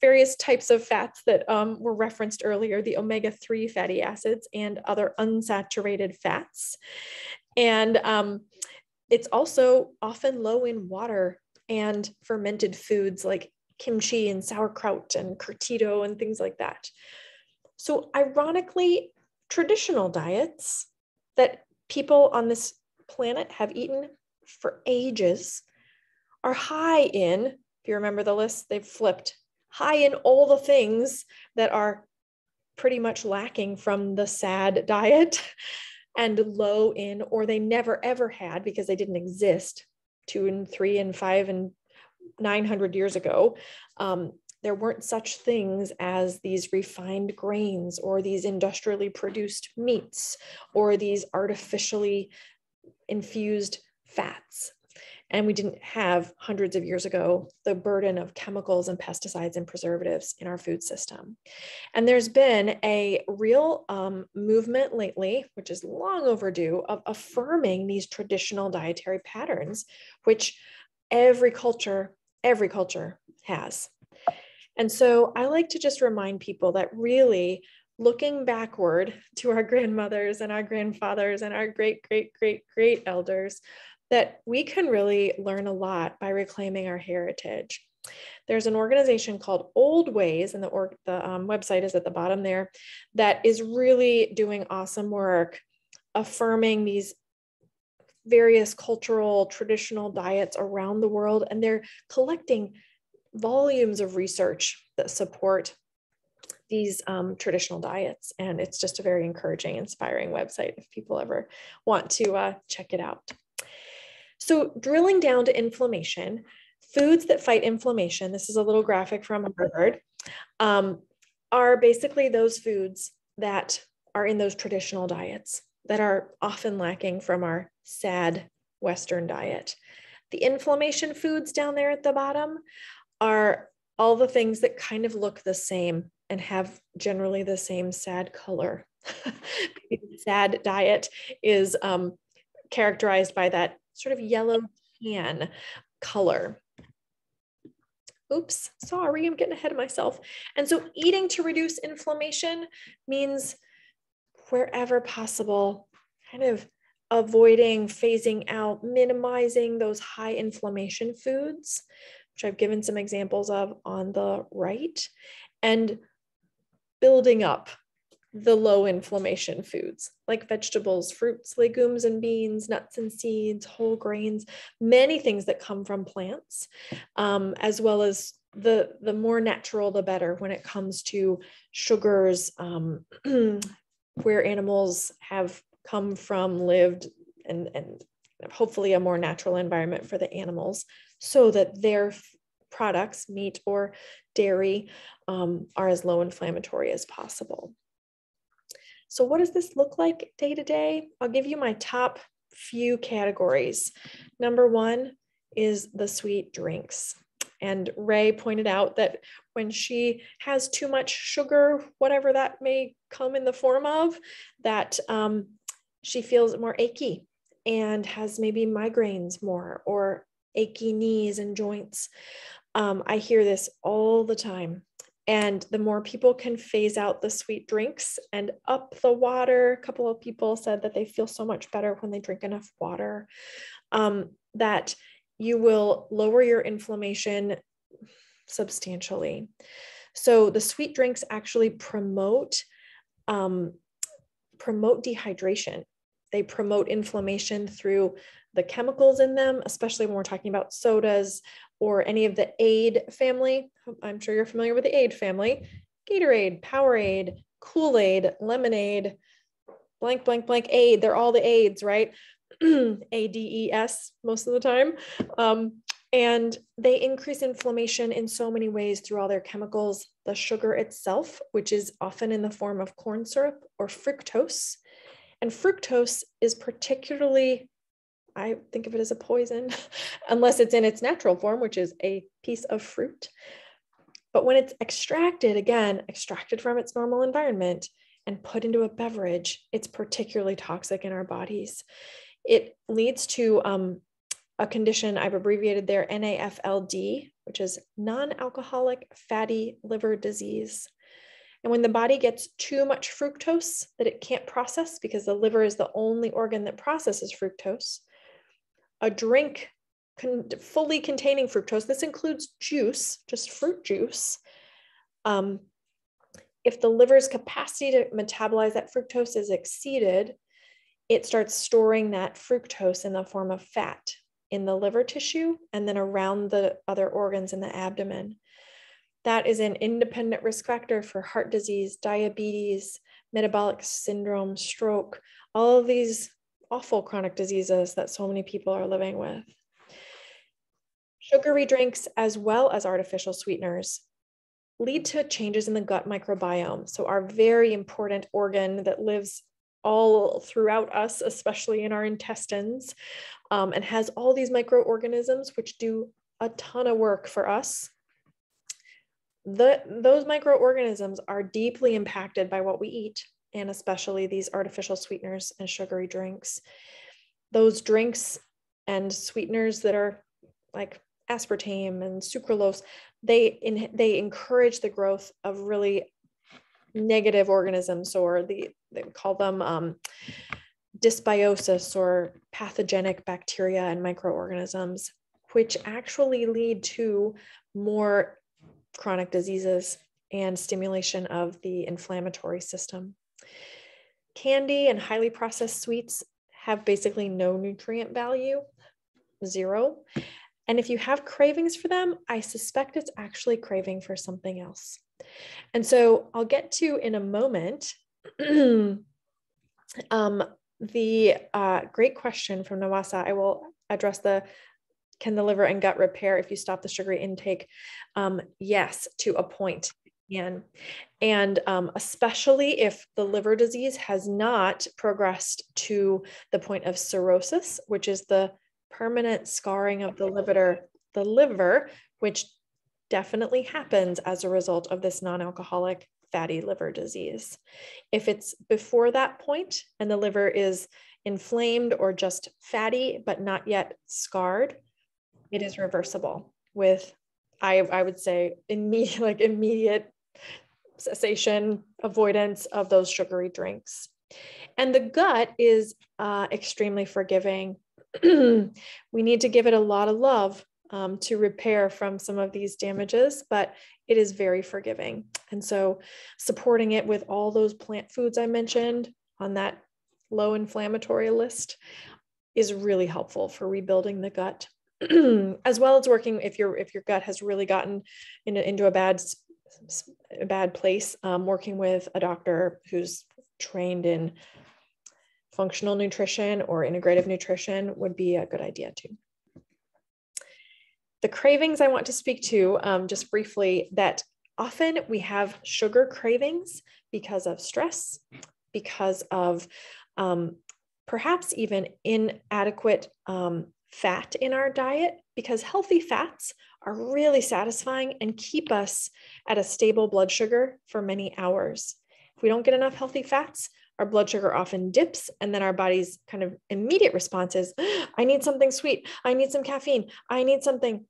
various types of fats that were referenced earlier, the omega-3 fatty acids and other unsaturated fats. And it's also often low in water and fermented foods like kimchi and sauerkraut and curtido and things like that. So ironically, traditional diets that people on this planet have eaten for ages are high in, if you remember the list, they've flipped, high in all the things that are pretty much lacking from the SAD diet, and low in, or they never ever had because they didn't exist 2 and 3 and 5 and 900 years ago. There weren't such things as these refined grains or these industrially produced meats or these artificially infused fats. And we didn't have hundreds of years ago the burden of chemicals and pesticides and preservatives in our food system. And there's been a real movement lately, which is long overdue, of affirming these traditional dietary patterns, which every culture has. And so I like to just remind people that really looking backward to our grandmothers and our grandfathers and our great elders, that we can really learn a lot by reclaiming our heritage. There's an organization called Old Ways, and the website is at the bottom there, that is really doing awesome work affirming these various cultural traditional diets around the world. And they're collecting volumes of research that support these traditional diets. And it's just a very encouraging, inspiring website if people ever want to check it out. So drilling down to inflammation, foods that fight inflammation, this is a little graphic from Harvard, are basically those foods that are in those traditional diets that are often lacking from our SAD Western diet. The inflammation foods down there at the bottom are all the things that kind of look the same and have generally the same SAD color. The SAD diet is characterized by that sort of yellow tan color. Oops, sorry, I'm getting ahead of myself. And so eating to reduce inflammation means wherever possible, kind of avoiding, phasing out, minimizing those high inflammation foods, which I've given some examples of on the right, and building up the low inflammation foods like vegetables, fruits, legumes, and beans, nuts and seeds, whole grains, many things that come from plants, as well as the more natural, the better when it comes to sugars, where animals have come from, lived, and hopefully a more natural environment for the animals so that their products, meat or dairy, are as low inflammatory as possible. So what does this look like day to day? I'll give you my top few categories. Number one is the sweet drinks. And Ray pointed out that when she has too much sugar, whatever that may come in the form of, that she feels more achy and has maybe migraines more or achy knees and joints. I hear this all the time. And the more people can phase out the sweet drinks and up the water, a couple of people said that they feel so much better when they drink enough water, that you will lower your inflammation substantially. So the sweet drinks actually promote dehydration. They promote inflammation through the chemicals in them, especially when we're talking about sodas or any of the aid family. I'm sure you're familiar with the aid family: Gatorade, Powerade, Kool-Aid, lemonade, blank, blank, blank, aid. They're all the aids, right? ADES most of the time. And they increase inflammation in so many ways through all their chemicals. The sugar itself, which is often in the form of corn syrup or fructose. And fructose is particularly, I think of it as a poison, unless it's in its natural form, which is a piece of fruit. But when it's extracted, again, extracted from its normal environment and put into a beverage, it's particularly toxic in our bodies. It leads to a condition I've abbreviated there, NAFLD, which is non-alcoholic fatty liver disease. And when the body gets too much fructose that it can't process, because the liver is the only organ that processes fructose, a drink fully containing fructose, this includes juice, just fruit juice, if the liver's capacity to metabolize that fructose is exceeded, it starts storing that fructose in the form of fat in the liver tissue and then around the other organs in the abdomen. That is an independent risk factor for heart disease, diabetes, metabolic syndrome, stroke, all of these awful chronic diseases that so many people are living with. Sugary drinks, as well as artificial sweeteners, lead to changes in the gut microbiome. So our very important organ that lives all throughout us, especially in our intestines, and has all these microorganisms which do a ton of work for us. Those microorganisms are deeply impacted by what we eat, and especially these artificial sweeteners and sugary drinks. Those drinks and sweeteners that are like aspartame and sucralose, they encourage the growth of really negative organisms, or they call them dysbiosis, or pathogenic bacteria and microorganisms, which actually lead to more chronic diseases and stimulation of the inflammatory system. Candy and highly processed sweets have basically no nutrient value, zero. And if you have cravings for them, I suspect it's actually craving for something else. And so I'll get to in a moment the great question from Nawasa. I will address can the liver and gut repair if you stop the sugary intake? Yes, to a point. And especially if the liver disease has not progressed to the point of cirrhosis, which is the permanent scarring of the liver, which definitely happens as a result of this non-alcoholic fatty liver disease. If it's before that point and the liver is inflamed or just fatty, but not yet scarred, it is reversible with, I would say, immediate cessation, avoidance of those sugary drinks. And the gut is extremely forgiving. We need to give it a lot of love to repair from some of these damages, but it is very forgiving. And so supporting it with all those plant foods I mentioned on that low inflammatory list is really helpful for rebuilding the gut, as well as working if your gut has really gotten into a bad place, working with a doctor who's trained in functional nutrition or integrative nutrition would be a good idea too. The cravings I want to speak to just briefly, that often we have sugar cravings because of stress, because of perhaps even inadequate fat in our diet, because healthy fats are really satisfying and keep us at a stable blood sugar for many hours. If we don't get enough healthy fats, our blood sugar often dips, and then our body's kind of immediate response is, I need something sweet, I need some caffeine, I need something.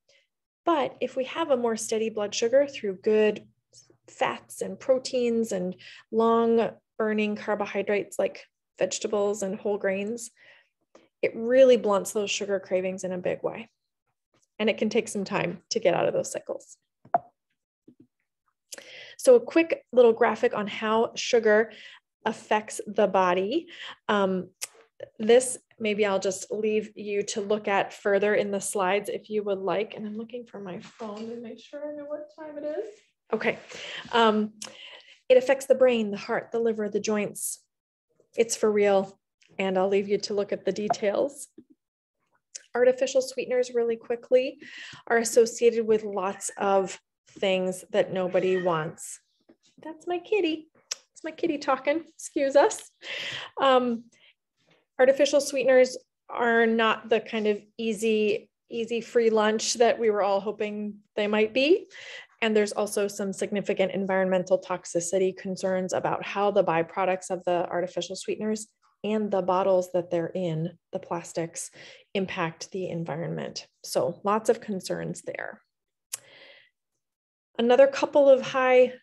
But if we have a more steady blood sugar through good fats and proteins and long burning carbohydrates like vegetables and whole grains, it really blunts those sugar cravings in a big way. And it can take some time to get out of those cycles. So a quick little graphic on how sugar affects the body. This maybe I'll just leave you to look at further in the slides if you would like. And I'm looking for my phone to make sure I know what time it is. Okay. It affects the brain, the heart, the liver, the joints. It's for real. And I'll leave you to look at the details. Artificial sweeteners, really quickly, are associated with lots of things that nobody wants. That's my kitty. It's my kitty talking. Excuse us. Artificial sweeteners are not the kind of easy free lunch that we were all hoping they might be. And there's also some significant environmental toxicity concerns about how the byproducts of the artificial sweeteners and the bottles that they're in, the plastics, impact the environment. So lots of concerns there. Another couple of high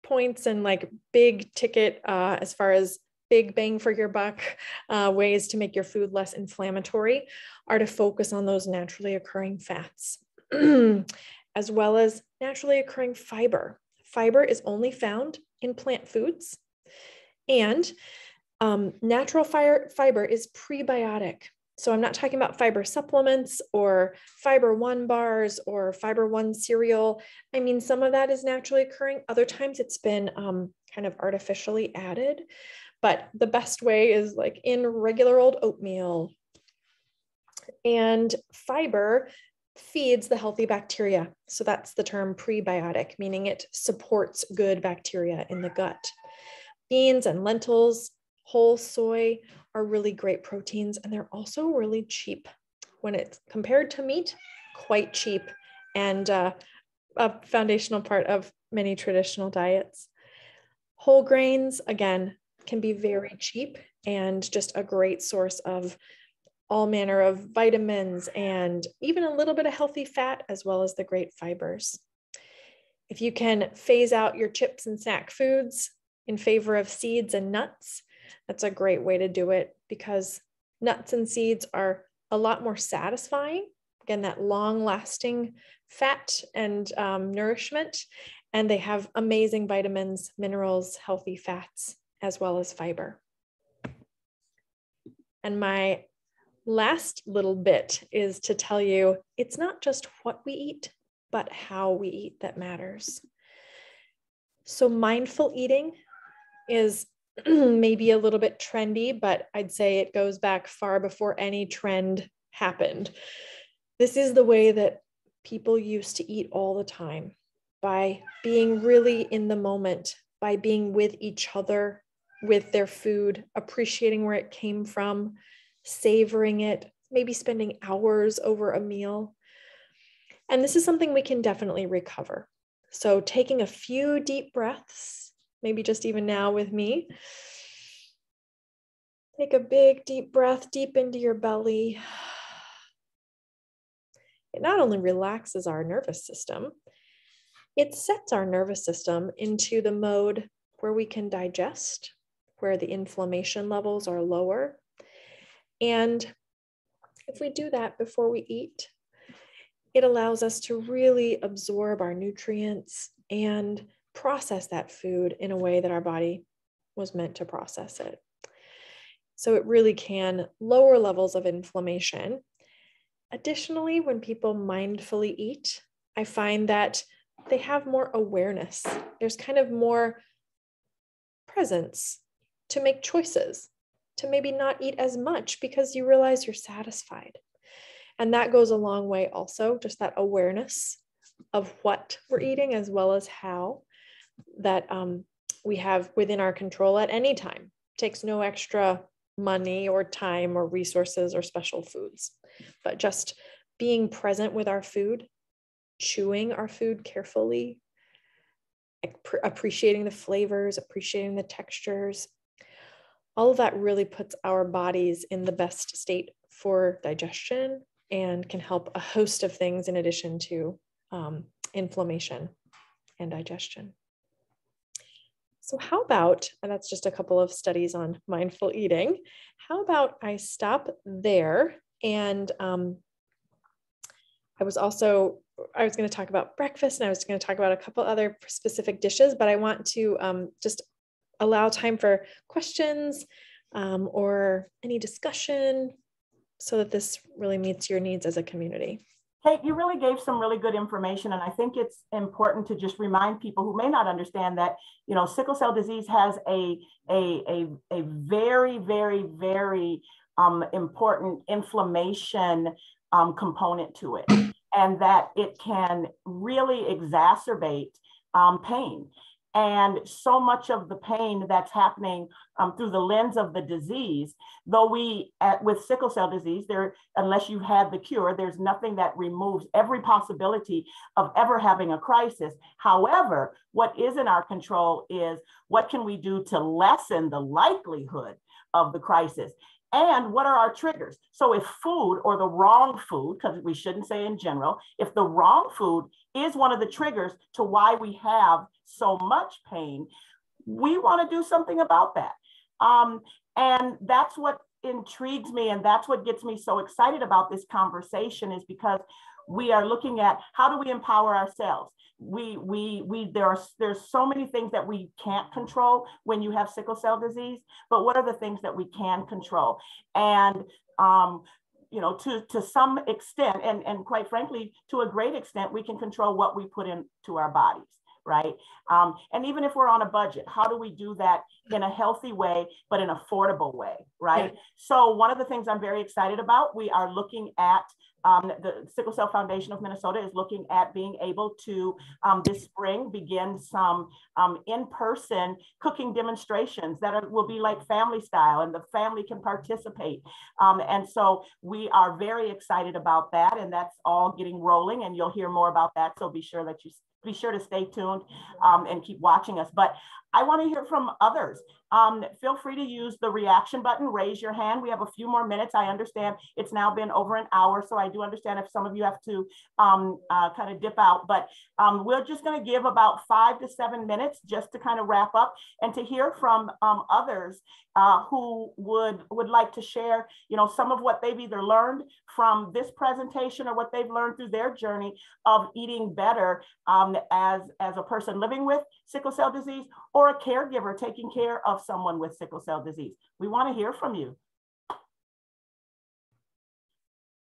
points and like big ticket as far as big bang for your buck ways to make your food less inflammatory are to focus on those naturally occurring fats, as well as naturally occurring fiber. Fiber is only found in plant foods, and natural fiber is prebiotic. So I'm not talking about fiber supplements or Fiber One bars or Fiber One cereal. I mean, some of that is naturally occurring. Other times it's been kind of artificially added, but the best way is like in regular old oatmeal. And fiber feeds the healthy bacteria. So that's the term prebiotic, meaning it supports good bacteria in the gut. Beans and lentils, whole soy are really great proteins, and they're also really cheap. When it's compared to meat, quite cheap, and a foundational part of many traditional diets. Whole grains, again, can be very cheap and just a great source of all manner of vitamins and even a little bit of healthy fat, as well as the great fibers. If you can phase out your chips and snack foods in favor of seeds and nuts, that's a great way to do it, because nuts and seeds are a lot more satisfying. Again, that long-lasting fat and nourishment, and they have amazing vitamins, minerals, healthy fats, as well as fiber. And my last little bit is to tell you, it's not just what we eat, but how we eat that matters. So mindful eating is maybe a little bit trendy, but I'd say it goes back far before any trend happened. This is the way that people used to eat all the time, by being really in the moment, by being with each other, with their food, appreciating where it came from, savoring it, maybe spending hours over a meal. And this is something we can definitely recover. So taking a few deep breaths, maybe just even now with me. Take a big deep breath deep into your belly. It not only relaxes our nervous system, it sets our nervous system into the mode where we can digest, where the inflammation levels are lower. And if we do that before we eat, it allows us to really absorb our nutrients and process that food in a way that our body was meant to process it. So it really can lower levels of inflammation. Additionally, when people mindfully eat, I find that they have more awareness. There's kind of more presence to make choices. to maybe not eat as much because you realize you're satisfied. And that goes a long way also, just that awareness of what we're eating as well as how that we have within our control at any time. It takes no extra money or time or resources or special foods, but just being present with our food, chewing our food carefully, appreciating the flavors, appreciating the textures. All of that really puts our bodies in the best state for digestion and can help a host of things in addition to inflammation and digestion. So how about, and that's just a couple of studies on mindful eating, how about I stop there? And I was going to talk about breakfast, and I was going to talk about a couple other specific dishes, but I want to just allow time for questions or any discussion so that this really meets your needs as a community. Kate, you really gave some really good information, and I think it's important to just remind people who may not understand that, you know, sickle cell disease has a very, very, very important inflammation component to it, and that it can really exacerbate pain. And so much of the pain that's happening through the lens of the disease, though with sickle cell disease, unless you've had the cure, there's nothing that removes every possibility of ever having a crisis. However, what is in our control is what can we do to lessen the likelihood of the crisis? And what are our triggers? So if food, or the wrong food, because we shouldn't say in general, if the wrong food is one of the triggers to why we have so much pain, we want to do something about that. And that's what intrigues me, and that's what gets me so excited about this conversation, is because we are looking at how do we empower ourselves. There's so many things that we can't control when you have sickle cell disease, but what are the things that we can control? And you know, to some extent, and quite frankly, to a great extent, we can control what we put into our bodies, right? And even if we're on a budget, how do we do that in a healthy way, but an affordable way, right? Yeah. So one of the things I'm very excited about, we are looking at, the Sickle Cell Foundation of Minnesota is looking at being able to, this spring, begin some in-person cooking demonstrations that will be like family style, and the family can participate. And so we are very excited about that, and that's all getting rolling, and you'll hear more about that. So be sure to stay tuned and keep watching us. But I want to hear from others. Feel free to use the reaction button, raise your hand. We have a few more minutes. I understand it's now been over an hour, so I do understand if some of you have to kind of dip out, but we're just going to give about 5 to 7 minutes just to kind of wrap up and to hear from others who would like to share, you know, some of what they've either learned from this presentation or what they've learned through their journey of eating better as a person living with sickle cell disease, or a caregiver taking care of someone with sickle cell disease. We want to hear from you.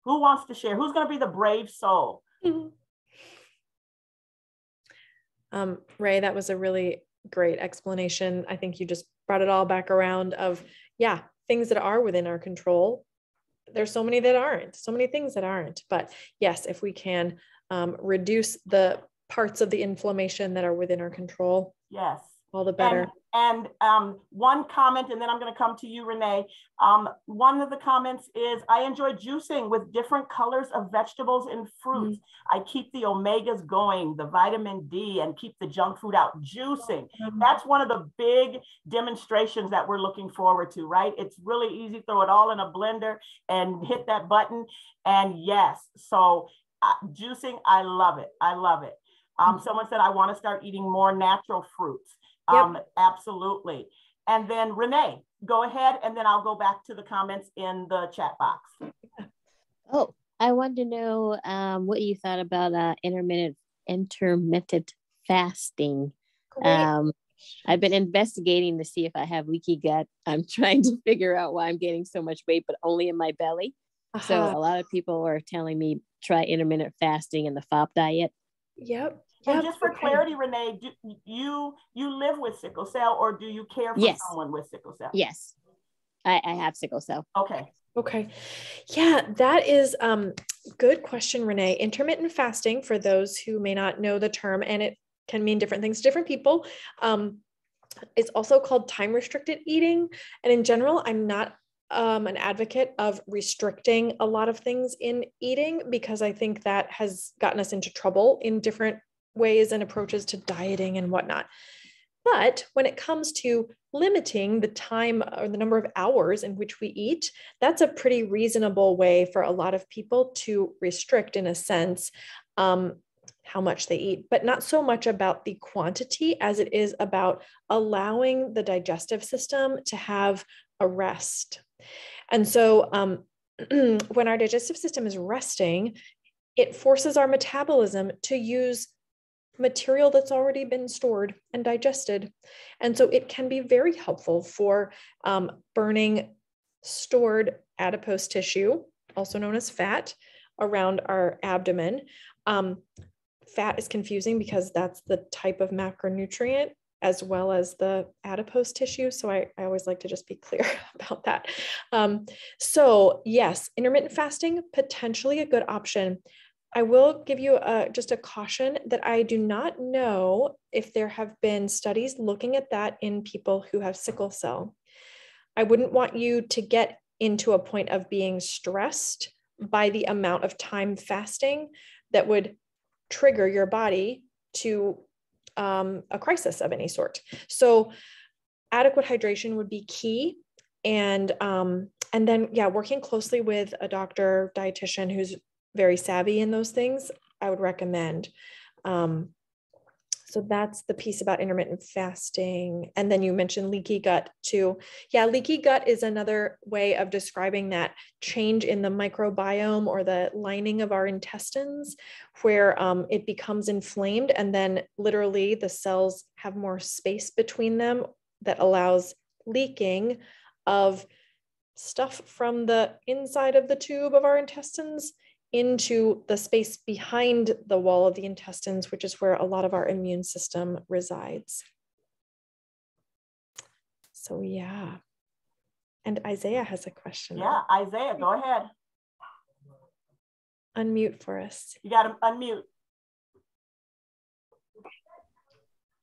Who wants to share? Who's going to be the brave soul? Ray, that was a really great explanation. I think you just brought it all back around of, yeah, things that are within our control. There's so many that aren't, so many things that aren't. But yes, if we can reduce the parts of the inflammation that are within our control, yes, all the better. And one comment, and then I'm going to come to you, Renee. One of the comments is, I enjoy juicing with different colors of vegetables and fruits. I keep the omegas going, the vitamin D, and keep the junk food out. Juicing, that's one of the big demonstrations that we're looking forward to, right? It's really easy, throw it all in a blender and hit that button. And yes, so juicing, I love it. I love it. Someone said, I want to start eating more natural fruits. Yep. Absolutely. And then Renee, go ahead, and then I'll go back to the comments in the chat box. Oh, I wanted to know what you thought about intermittent fasting. I've been investigating to see if I have leaky gut. I'm trying to figure out why I'm gaining so much weight, but only in my belly. So a lot of people are telling me try intermittent fasting and the FOP diet. Yep. And just for clarity, Renee, do you live with sickle cell, or do you care for someone with sickle cell? Yes. I have sickle cell. Okay. Okay. Yeah, that is good question, Renee. Intermittent fasting, for those who may not know the term, and it can mean different things to different people. It's also called time restricted eating. And in general, I'm not an advocate of restricting a lot of things in eating, because I think that has gotten us into trouble in different ways and approaches to dieting and whatnot. But when it comes to limiting the time or the number of hours in which we eat, that's a pretty reasonable way for a lot of people to restrict, in a sense, how much they eat, but not so much about the quantity as it is about allowing the digestive system to have a rest. And so when our digestive system is resting, it forces our metabolism to use material that's already been stored and digested. And so it can be very helpful for burning stored adipose tissue, also known as fat, around our abdomen. Fat is confusing because that's the type of macronutrient as well as the adipose tissue. So I always like to just be clear about that. So yes, intermittent fasting, potentially a good option. I will give you just a caution that I do not know if there have been studies looking at that in people who have sickle cell. I wouldn't want you to get into a point of being stressed by the amount of time fasting that would trigger your body to a crisis of any sort. So adequate hydration would be key. And then, yeah, working closely with a doctor, dietitian who's very savvy in those things, I would recommend. So that's the piece about intermittent fasting. And then you mentioned leaky gut too. Yeah, leaky gut is another way of describing that change in the microbiome or the lining of our intestines, where it becomes inflamed, and then literally the cells have more space between them that allows leaking of stuff from the inside of the tube of our intestines into the space behind the wall of the intestines, which is where a lot of our immune system resides. So yeah. And Isaiah has a question. Yeah, Isaiah, go ahead. Unmute for us. You got to unmute.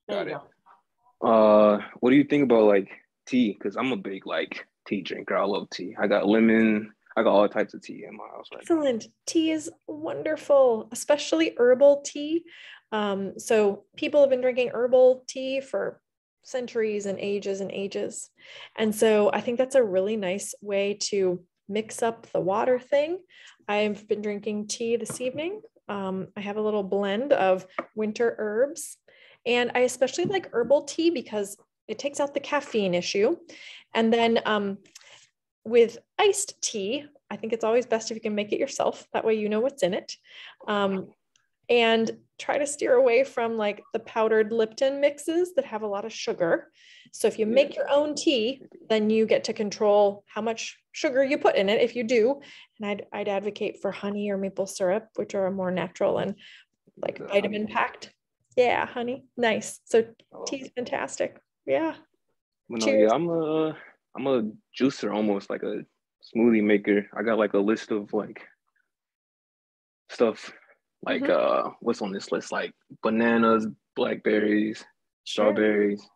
There you go. What do you think about like tea? Because I'm a big like tea drinker. I love tea. I got lemon. I got all types of tea in my house right now. Excellent. Tea is wonderful, especially herbal tea. So people have been drinking herbal tea for centuries and ages and ages. And so I think that's a really nice way to mix up the water thing. I've been drinking tea this evening. I have a little blend of winter herbs, and I especially like herbal tea because it takes out the caffeine issue. And then with iced tea, I think it's always best if you can make it yourself. That way you know what's in it. And try to steer away from like the powdered Lipton mixes that have a lot of sugar. So if you make your own tea, then you get to control how much sugar you put in it if you do. And I'd advocate for honey or maple syrup, which are more natural and like vitamin packed. Yeah, honey. Nice. So tea's fantastic. Yeah. Well, no, yeah, I'm a juicer, almost like a smoothie maker. I got like a list of like stuff like what's on this list, like bananas, blackberries, strawberries,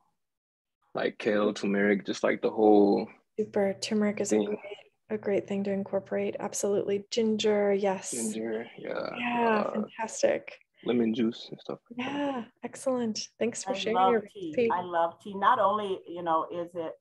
like kale, turmeric, just like the whole super. Turmeric is a great thing to incorporate. Absolutely. Ginger, yes. Ginger, yeah, fantastic. Lemon juice and stuff like that. Excellent. Thanks for sharing your recipe. I love tea. Not only, you know, is it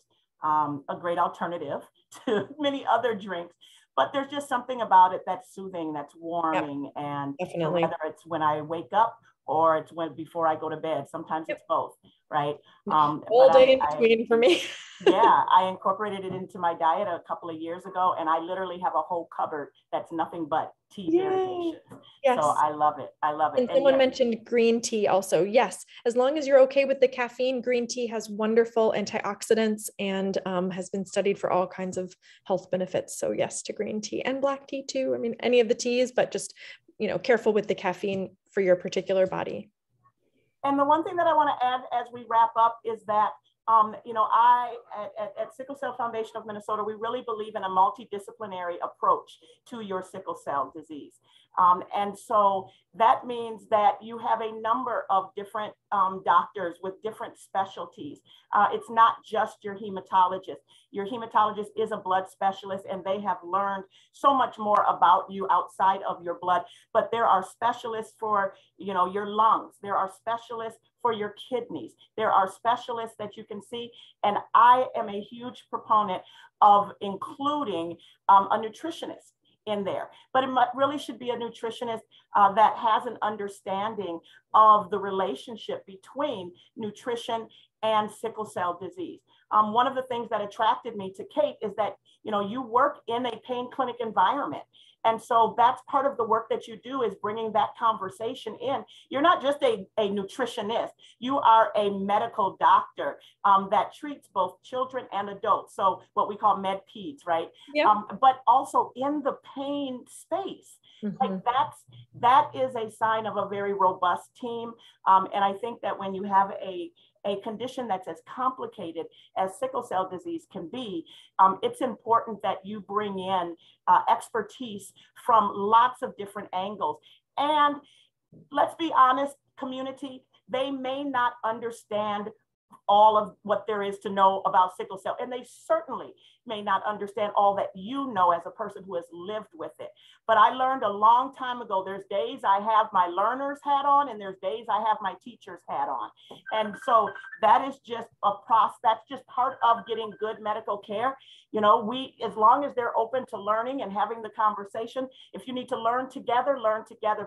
a great alternative to many other drinks, but there's just something about it that's soothing, that's warming. Yep. And definitely, whether it's when I wake up or it's before I go to bed, sometimes it's both, right? All day in between for me. Yeah, I incorporated it into my diet a couple of years ago, and I literally have a whole cupboard that's nothing but tea variations. Yes. So I love it. I love it. And someone mentioned green tea also. Yes, as long as you're okay with the caffeine, green tea has wonderful antioxidants and has been studied for all kinds of health benefits. So yes to green tea and black tea too. I mean, any of the teas, but just, you know, careful with the caffeine for your particular body. And the one thing that I want to add as we wrap up is that You know, at Sickle Cell Foundation of Minnesota, we really believe in a multidisciplinary approach to your sickle cell disease. And so that means that you have a number of different doctors with different specialties. It's not just your hematologist. Your hematologist is a blood specialist, and they have learned so much more about you outside of your blood. But there are specialists for, you know, your lungs. There are specialists for your kidneys. There are specialists that you can see. And I am a huge proponent of including a nutritionist in there, but it really should be a nutritionist that has an understanding of the relationship between nutrition and sickle cell disease. One of the things that attracted me to Kate is that, you know, you work in a pain clinic environment. And so that's part of the work that you do, is bringing that conversation in. You're not just a nutritionist, you are a medical doctor that treats both children and adults. So what we call med peds, right? Yeah. But also in the pain space. Like that is a sign of a very robust team. And I think that when you have a condition that's as complicated as sickle cell disease can be, it's important that you bring in expertise from lots of different angles. And let's be honest, community, they may not understand all of what there is to know about sickle cell, and they certainly may not understand all that you know as a person who has lived with it. But I learned a long time ago, there's days I have my learner's hat on, and there's days I have my teacher's hat on. And so that is just a process, that's just part of getting good medical care. You know, as long as they're open to learning and having the conversation, if you need to learn together,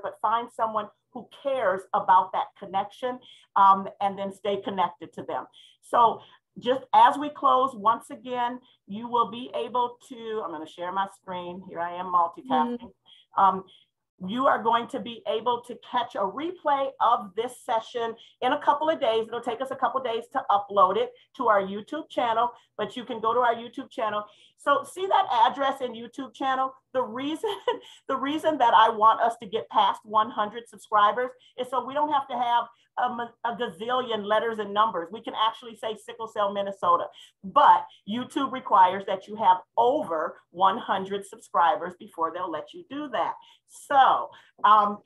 but find someone who cares about that connection, and then stay connected to them. So just as we close, once again, you will be able to, I'm going to share my screen. Here I am multitasking. You are going to be able to catch a replay of this session in a couple of days. It'll take us a couple of days to upload it to our YouTube channel, but you can go to our YouTube channel. So see that address in YouTube channel? The reason that I want us to get past 100 subscribers is so we don't have to have a gazillion letters and numbers. We can actually say Sickle Cell Minnesota, but YouTube requires that you have over 100 subscribers before they'll let you do that. So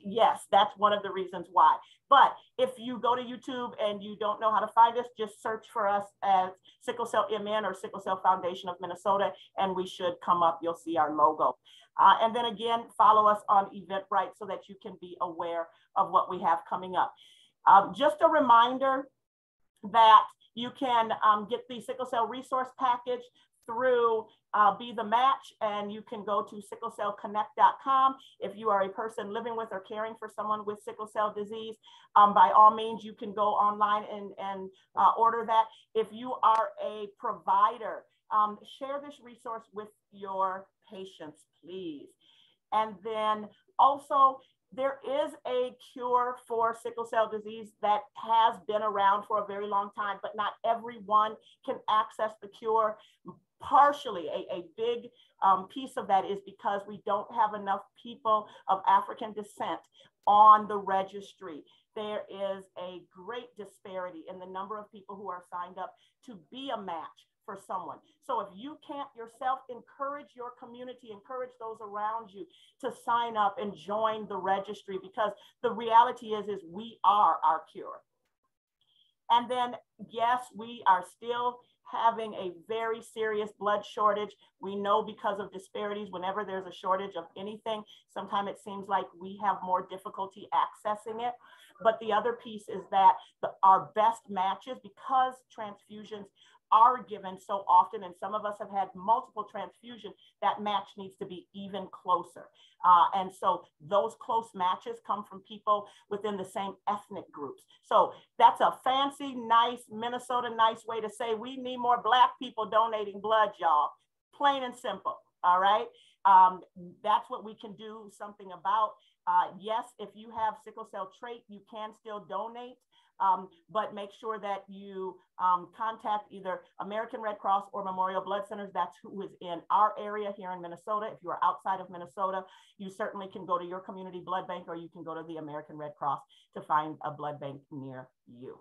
yes, that's one of the reasons why. But if you go to YouTube and you don't know how to find us, just search for us as Sickle Cell MN or Sickle Cell Foundation of Minnesota, and we should come up. You'll see our logo. And then again, follow us on Eventbrite so that you can be aware of what we have coming up. Just a reminder that you can get the Sickle Cell Resource Package through Be the Match, and you can go to sicklecellconnect.com. If you are a person living with or caring for someone with sickle cell disease, by all means, you can go online and order that. If you are a provider, share this resource with your patients, please. And then also, there is a cure for sickle cell disease that has been around for a very long time, but not everyone can access the cure. Partially, a big piece of that is because we don't have enough people of African descent on the registry. There is a great disparity in the number of people who are signed up to be a match for someone. So if you can't yourself, encourage your community, encourage those around you to sign up and join the registry, because the reality is we are our cure. And then, yes, we are still having a very serious blood shortage. We know because of disparities, whenever there's a shortage of anything, sometimes it seems like we have more difficulty accessing it. But the other piece is that our best matches, because transfusions are given so often, and some of us have had multiple transfusions, that match needs to be even closer. And so those close matches come from people within the same ethnic groups. So that's a fancy, nice, Minnesota nice way to say we need more Black people donating blood, y'all. Plain and simple, all right? That's what we can do something about. Yes, if you have sickle cell trait, you can still donate. But make sure that you contact either American Red Cross or Memorial Blood Centers. That's who is in our area here in Minnesota. If you are outside of Minnesota, you certainly can go to your community blood bank, or you can go to the American Red Cross to find a blood bank near you.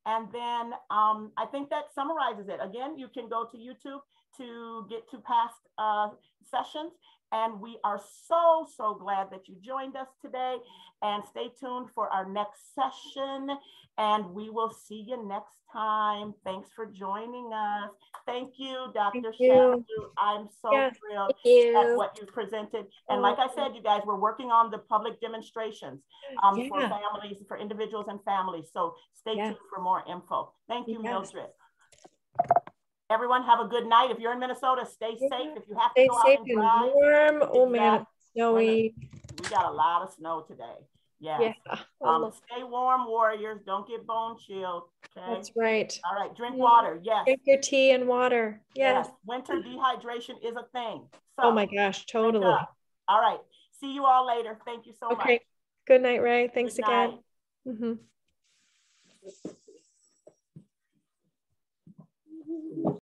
And then I think that summarizes it. Again, you can go to YouTube to get to past sessions. And we are so, so glad that you joined us today. And stay tuned for our next session. And we will see you next time. Thanks for joining us. Thank you, Dr. Shafto. I'm so thrilled at what you presented. And like I said, you guys, we're working on the public demonstrations for families, for individuals and families. So stay tuned for more info. Thank you, Mildred. Everyone have a good night. If you're in Minnesota, stay safe. If you have to go out and drive. Warm. Oh man, snowy. We got a lot of snow today. Yes. Yeah. Stay warm, warriors. Don't get bone chilled. Okay. That's right. All right. Drink water. Yes. Drink your tea and water. Yes. Winter dehydration is a thing. So, oh my gosh, totally. All right. See you all later. Thank you so much. Okay. Good night, Ray. Thanks again.